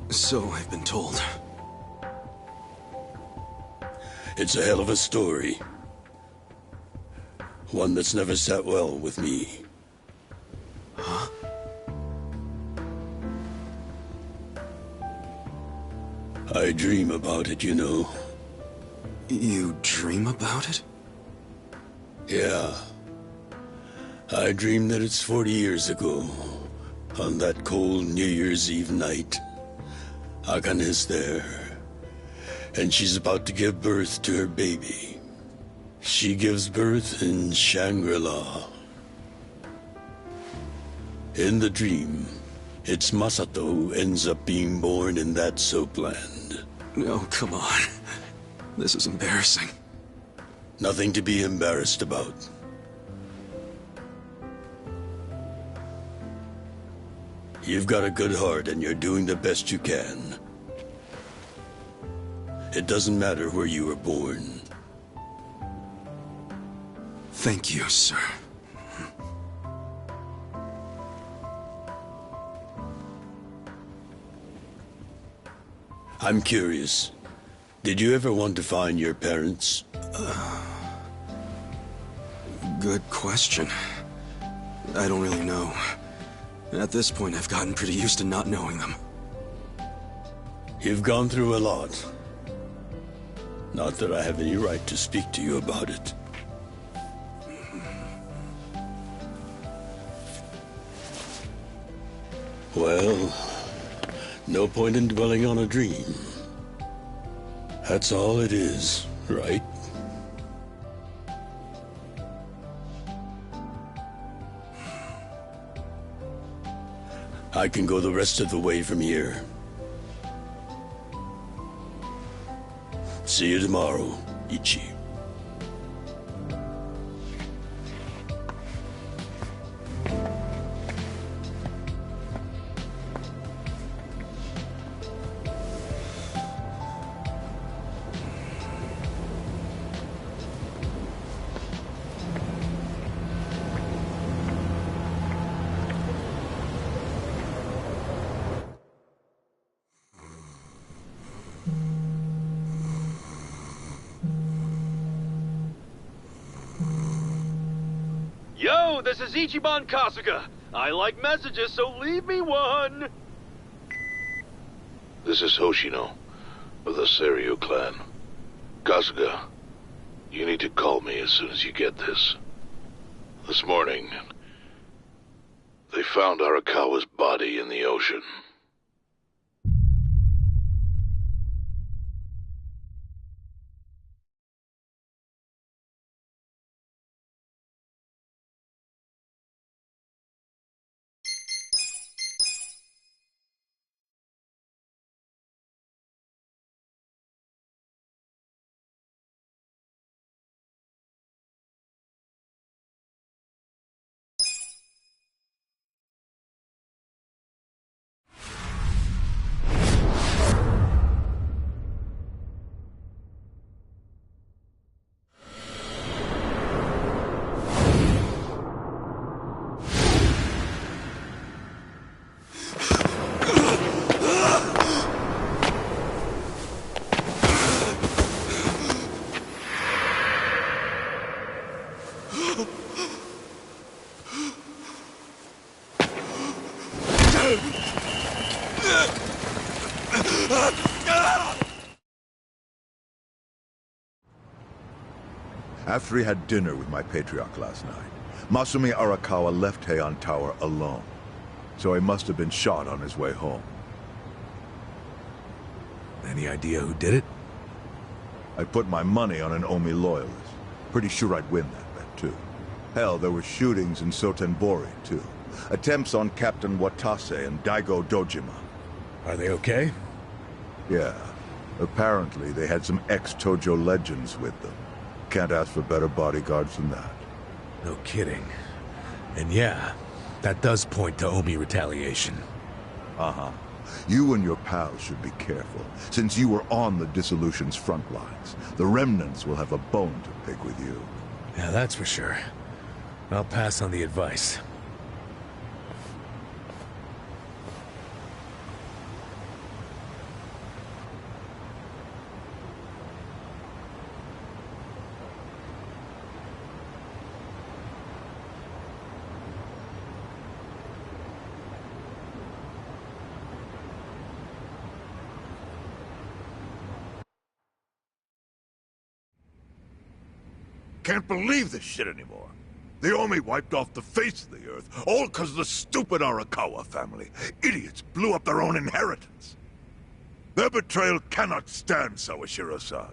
So I've been told. It's a hell of a story. One that's never sat well with me. Huh? I dream about it, you know. You dream about it? Yeah. I dream that it's 40 years ago. On that cold New Year's Eve night, Akane is there, and she's about to give birth to her baby. She gives birth in Shangri-La. In the dream, it's Masato who ends up being born in that soapland. No, come on. This is embarrassing. Nothing to be embarrassed about. You've got a good heart and you're doing the best you can. It doesn't matter where you were born. Thank you, sir. I'm curious. Did you ever want to find your parents? Good question. I don't really know. At this point, I've gotten pretty used to not knowing them. You've gone through a lot. Not that I have any right to speak to you about it. Well, no point in dwelling on a dream. That's all it is, right? I can go the rest of the way from here. See you tomorrow, Ichi. Yo, this is Ichiban Kasuga. I like messages, so leave me one. This is Hoshino of the Seiryu clan. Kasuga, you need to call me as soon as you get this. This morning, they found Arakawa's body in the ocean. After he had dinner with my patriarch last night, Masumi Arakawa left Heian Tower alone. So he must have been shot on his way home. Any idea who did it? I put my money on an Omi loyalist. Pretty sure I'd win that bet, too. Hell, there were shootings in Sotenbori, too. Attempts on Captain Watase and Daigo Dojima. Are they okay? Yeah. Apparently, they had some ex-Tojo legends with them. Can't ask for better bodyguards than that. No kidding. And yeah, that does point to Omi retaliation. Uh-huh. You and your pals should be careful, since you were on the dissolution's front lines. The remnants will have a bone to pick with you. Yeah, that's for sure. I'll pass on the advice. Can't believe this shit anymore. The Omi wiped off the face of the earth, all because of the stupid Arakawa family. Idiots blew up their own inheritance. Their betrayal cannot stand, Sawashiro-san.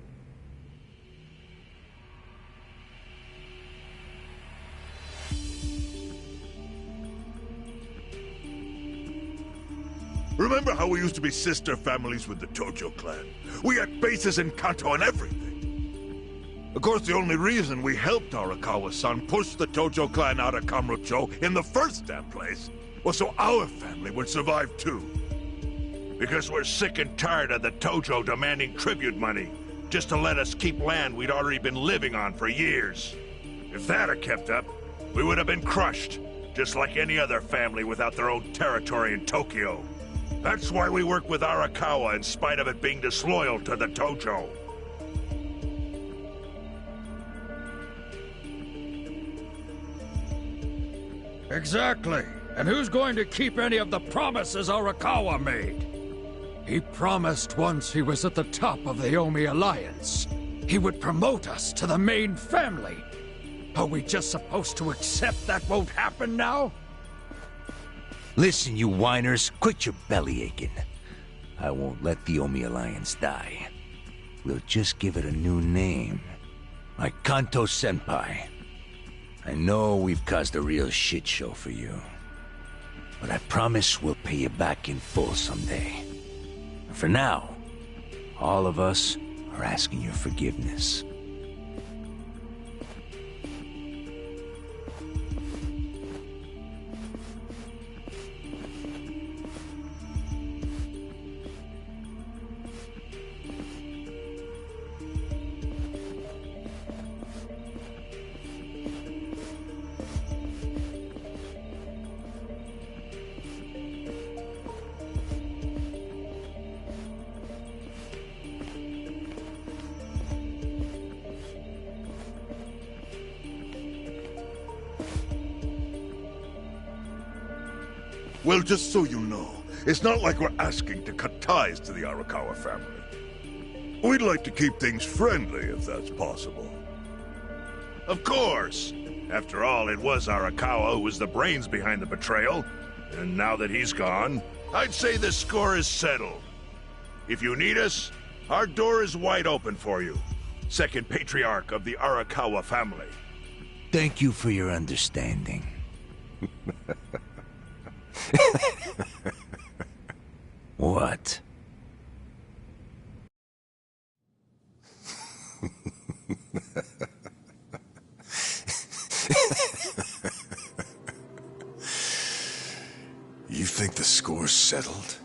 Remember how we used to be sister families with the Tojo clan? We had bases in Kanto and everything. Of course, the only reason we helped Arakawa-san push the Tojo clan out of Kamurocho in the first damn place was so our family would survive too. Because we're sick and tired of the Tojo demanding tribute money just to let us keep land we'd already been living on for years. If that had kept up, we would have been crushed, just like any other family without their own territory in Tokyo. That's why we work with Arakawa in spite of it being disloyal to the Tojo. Exactly. And who's going to keep any of the promises Arakawa made? He promised once he was at the top of the Omi Alliance, he would promote us to the main family. Are we just supposed to accept that won't happen now? Listen, you whiners, quit your belly aching. I won't let the Omi Alliance die. We'll just give it a new name. Like Kanto-senpai. I know we've caused a real shit show for you. But I promise we'll pay you back in full someday. For now, all of us are asking your forgiveness. Well, just so you know, it's not like we're asking to cut ties to the Arakawa family. We'd like to keep things friendly, if that's possible. Of course. After all, it was Arakawa who was the brains behind the betrayal. And now that he's gone, I'd say the score is settled. If you need us, our door is wide open for you. Second patriarch of the Arakawa family. Thank you for your understanding. What? You think the score's settled?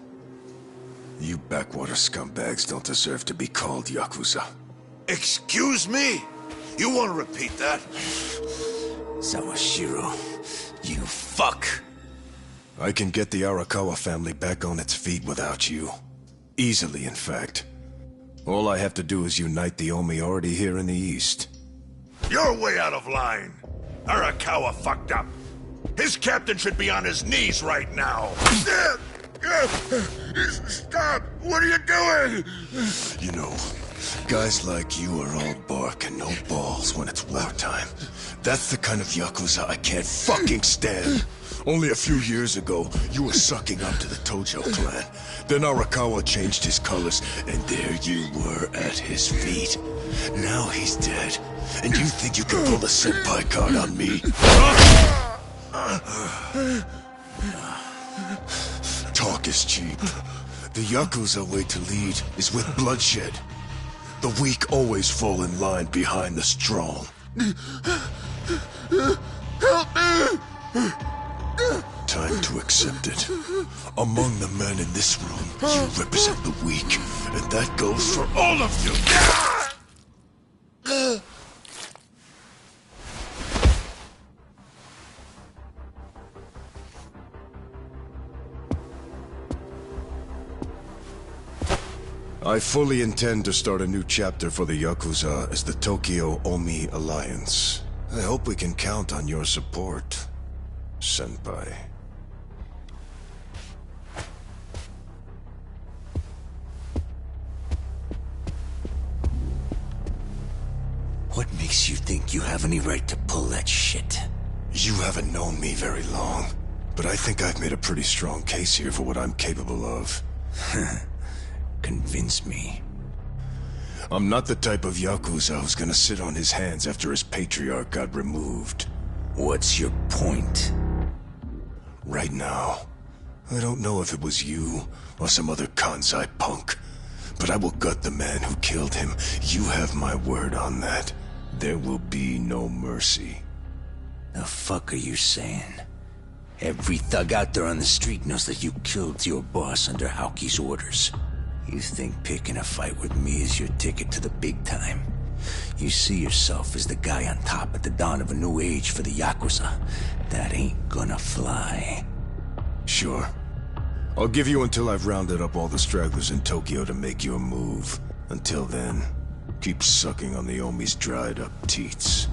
You backwater scumbags don't deserve to be called Yakuza. Excuse me? You want to repeat that? Sawashiro, you fuck! I can get the Arakawa family back on its feet without you. Easily, in fact. All I have to do is unite the Omi already here in the East. You're way out of line! Arakawa fucked up! His captain should be on his knees right now! Stop! What are you doing? You know, guys like you are all bark and no balls when it's wartime. That's the kind of Yakuza I can't fucking stand. Only a few years ago, you were sucking up to the Tojo clan. Then Arakawa changed his colors, and there you were at his feet. Now he's dead, and you think you can pull the senpai card on me? Talk is cheap. The Yakuza way to lead is with bloodshed. The weak always fall in line behind the strong. Help me! Time to accept it. Among the men in this room, you represent the weak, and that goes for all of you! I fully intend to start a new chapter for the Yakuza as the Tokyo Omi Alliance. I hope we can count on your support, Senpai. What makes you think you have any right to pull that shit? You haven't known me very long, but I think I've made a pretty strong case here for what I'm capable of. Convince me. I'm not the type of Yakuza who's gonna sit on his hands after his patriarch got removed. What's your point? Right now, I don't know if it was you or some other Kansai punk, but I will gut the man who killed him. You have my word on that. There will be no mercy. The fuck are you saying? Every thug out there on the street knows that you killed your boss under Haoki's orders. You think picking a fight with me is your ticket to the big time? You see yourself as the guy on top at the dawn of a new age for the Yakuza. That ain't gonna fly. Sure. I'll give you until I've rounded up all the stragglers in Tokyo to make your move. Until then, keep sucking on the Omi's dried up teats.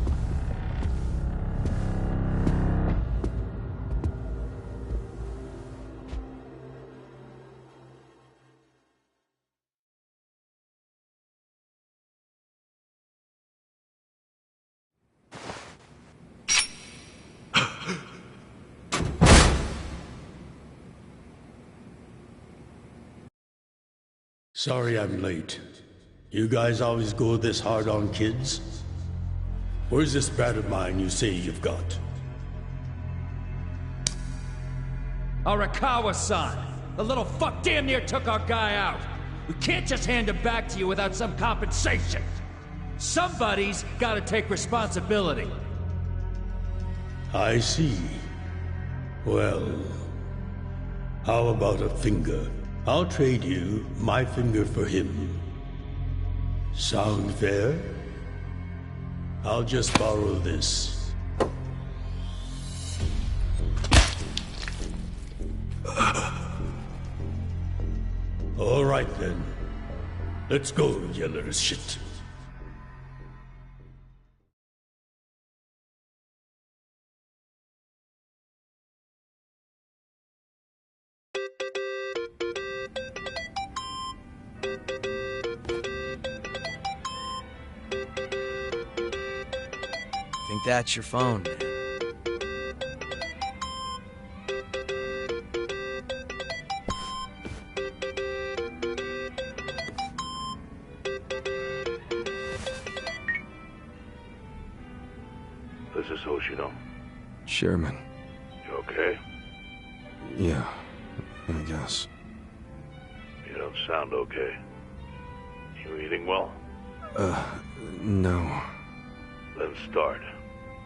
Sorry I'm late. You guys always go this hard on kids? Where's this brat of mine you say you've got? Arakawa-san! The little fuck damn near took our guy out! We can't just hand him back to you without some compensation! Somebody's gotta take responsibility! I see. Well, how about a finger? I'll trade you my finger for him. Sound fair? I'll just borrow this. All right then. Let's go, you little shit. Think that's your phone, man. This is Hoshino. Chairman. You okay? Yeah, I guess. You don't sound okay. You eating well? No. Then start.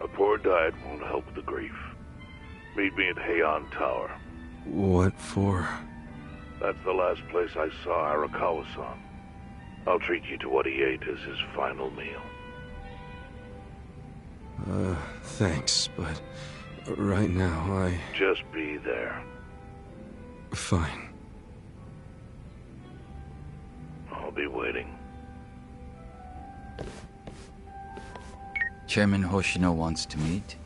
A poor diet won't help the grief. Meet me at Heian Tower. What for? That's the last place I saw Arakawa-san. I'll treat you to what he ate as his final meal. Thanks, but right now I... Just be there. Fine. I'll be waiting. Chairman Hoshino wants to meet?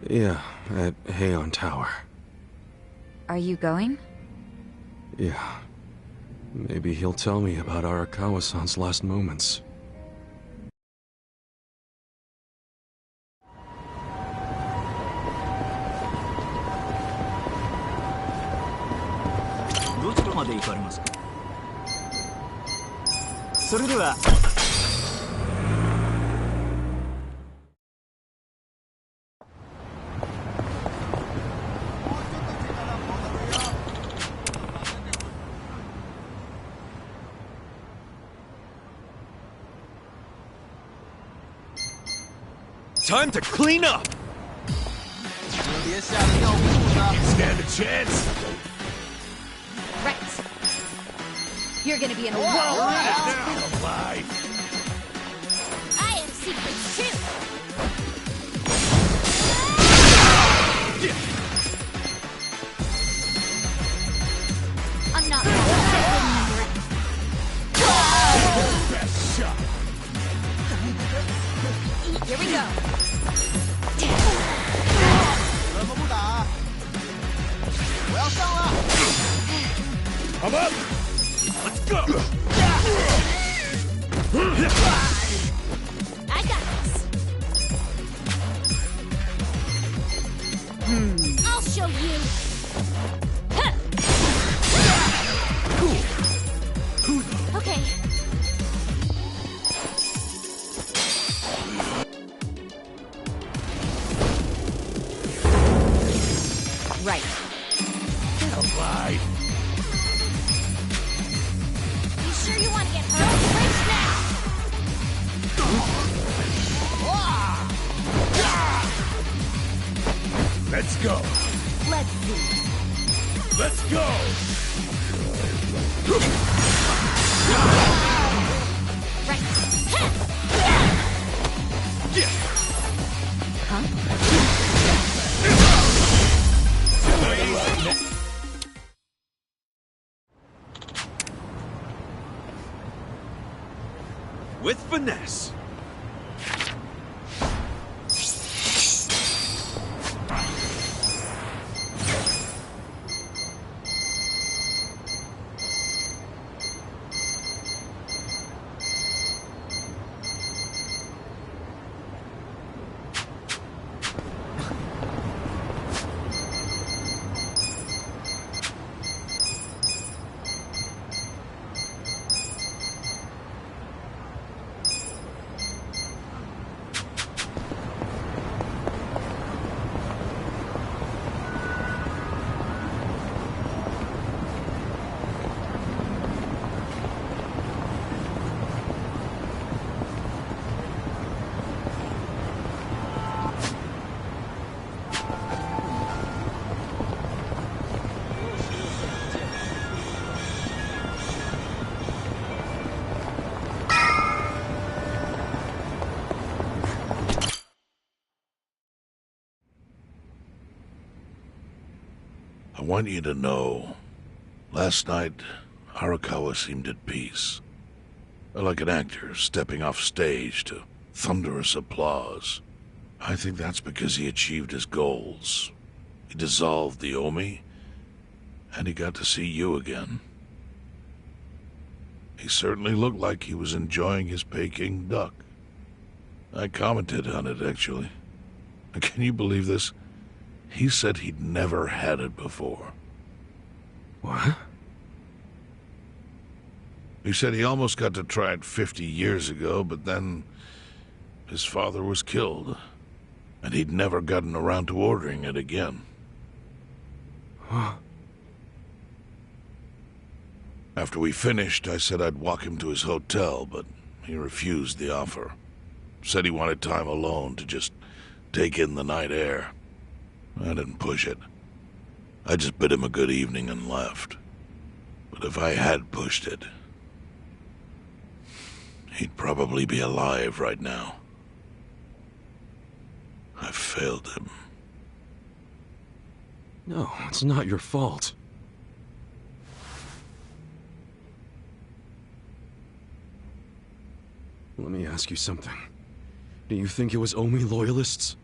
Yeah, at Heian Tower. Are you going? Yeah. Maybe he'll tell me about Arakawa-san's last moments. Time to clean up! Stand a chance! Right. You're gonna be in a world. Alive! I am secret too. I'm not. Best shot! Here we go. I'm up! Let's go! I got this. I'll show you. Okay. Right. Alive! You sure you want to get hurt? Right now. Let's go! Let's see. Let's go! Right. With finesse. I want you to know, last night, Arakawa seemed at peace. Like an actor stepping off stage to thunderous applause. I think that's because he achieved his goals. He dissolved the Omi, and he got to see you again. He certainly looked like he was enjoying his Peking duck. I commented on it, actually. Can you believe this? He said he'd never had it before. What? He said he almost got to try it 50 years ago, but then his father was killed, and he'd never gotten around to ordering it again. Huh? After we finished, I said I'd walk him to his hotel, but he refused the offer. Said he wanted time alone to just take in the night air. I didn't push it. I just bid him a good evening and left. But if I had pushed it, he'd probably be alive right now. I failed him. No, it's not your fault. Let me ask you something. Do you think it was Omi loyalists?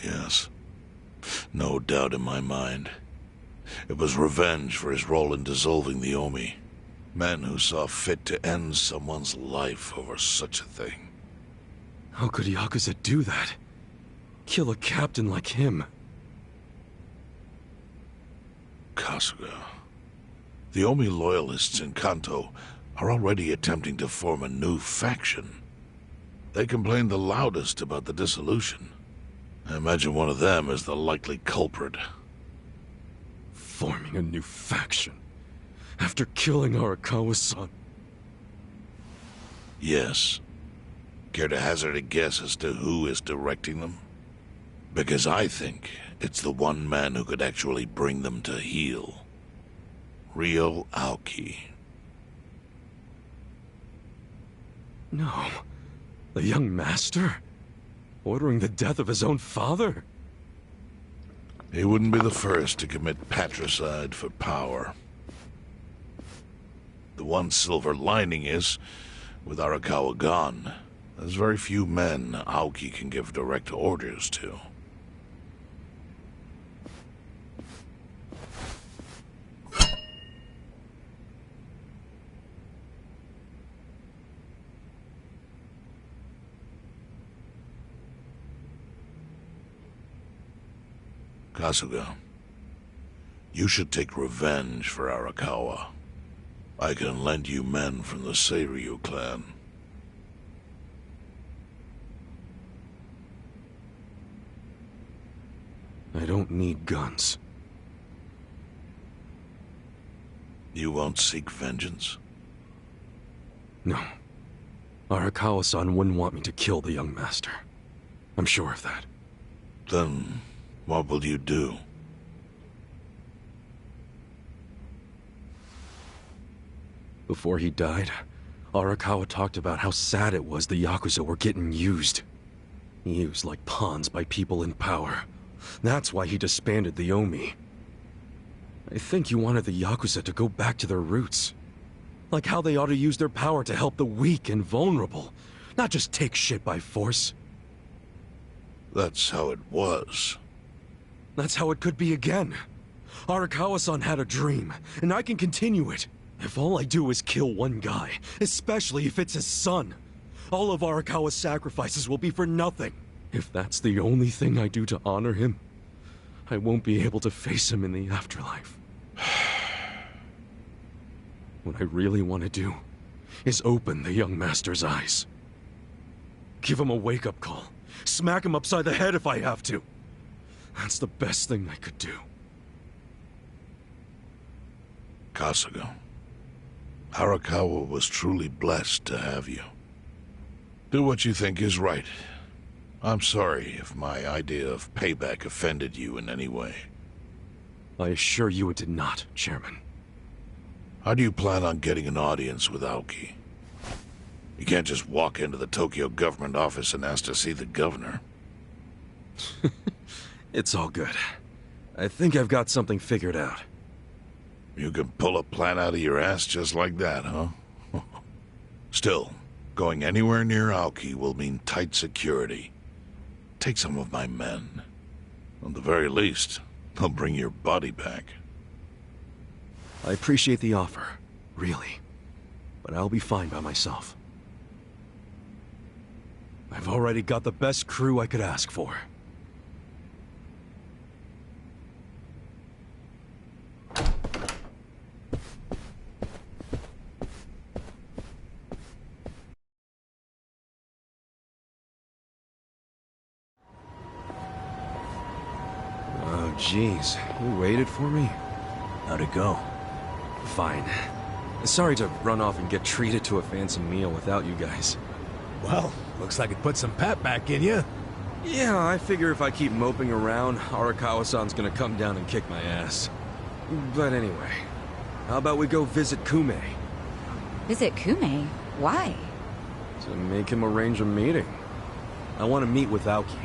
Yes. No doubt in my mind. It was revenge for his role in dissolving the Omi. Men who saw fit to end someone's life over such a thing. How could Yakuza do that? Kill a captain like him? Kasuga. The Omi loyalists in Kanto are already attempting to form a new faction. They complain the loudest about the dissolution. I imagine one of them is the likely culprit. Forming a new faction? After killing Arakawa-san? Yes. Care to hazard a guess as to who is directing them? Because I think it's the one man who could actually bring them to heel. Ryo Aoki. No. The young master? Ordering the death of his own father? He wouldn't be the first to commit patricide for power. The one silver lining is, with Arakawa gone, there's very few men Aoki can give direct orders to. Kasuga, you should take revenge for Arakawa. I can lend you men from the Seiryu clan. I don't need guns. You won't seek vengeance? No. Arakawa-san wouldn't want me to kill the young master. I'm sure of that. Then, what will you do? Before he died, Arakawa talked about how sad it was the Yakuza were getting used. Used like pawns by people in power. That's why he disbanded the Omi. I think he wanted the Yakuza to go back to their roots. Like how they ought to use their power to help the weak and vulnerable, not just take shit by force. That's how it was. That's how it could be again. Arakawa-san had a dream, and I can continue it. If all I do is kill one guy, especially if it's his son, all of Arakawa's sacrifices will be for nothing. If that's the only thing I do to honor him, I won't be able to face him in the afterlife. What I really want to do is open the young master's eyes. Give him a wake-up call. Smack him upside the head if I have to. That's the best thing I could do. Kasuga, Arakawa was truly blessed to have you. Do what you think is right. I'm sorry if my idea of payback offended you in any way. I assure you it did not, Chairman. How do you plan on getting an audience with Aoki? You can't just walk into the Tokyo government office and ask to see the governor. It's all good. I think I've got something figured out. You can pull a plan out of your ass just like that, huh? Still, going anywhere near Aoki will mean tight security. Take some of my men. At the very least, they'll bring your body back. I appreciate the offer, really. But I'll be fine by myself. I've already got the best crew I could ask for. Oh, jeez. You waited for me? How'd it go? Fine. Sorry to run off and get treated to a fancy meal without you guys. Well, looks like it put some pep back in you. Yeah, I figure if I keep moping around, Arakawa-san's gonna come down and kick my ass. But anyway, how about we go visit Kume? Visit Kume? Why? To make him arrange a meeting. I want to meet with Aoki.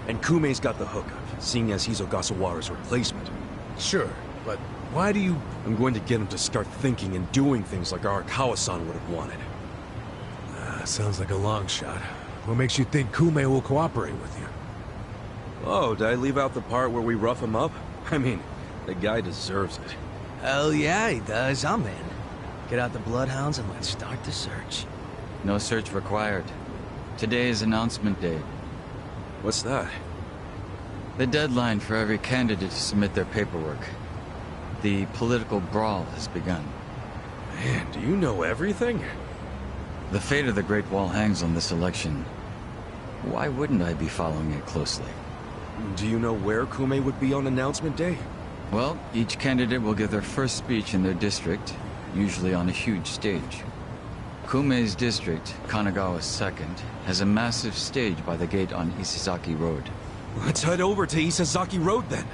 And Kume's got the hookup, seeing as he's Ogasawara's replacement. Sure, but why do you... I'm going to get him to start thinking and doing things like Arakawa-san would have wanted. Sounds like a long shot. What makes you think Kume will cooperate with you? Oh, did I leave out the part where we rough him up? I mean, The guy deserves it. Hell yeah, he does. I'm in. Get out the bloodhounds and let's start the search. No search required. Today is announcement day. What's that? The deadline for every candidate to submit their paperwork. The political brawl has begun. Man, do you know everything? The fate of the Great Wall hangs on this election. Why wouldn't I be following it closely? Do you know where Kume would be on announcement day? Well, each candidate will give their first speech in their district, usually on a huge stage. Kume's district, Kanagawa's second, has a massive stage by the gate on Isazaki Road. Let's head over to Isazaki Road then.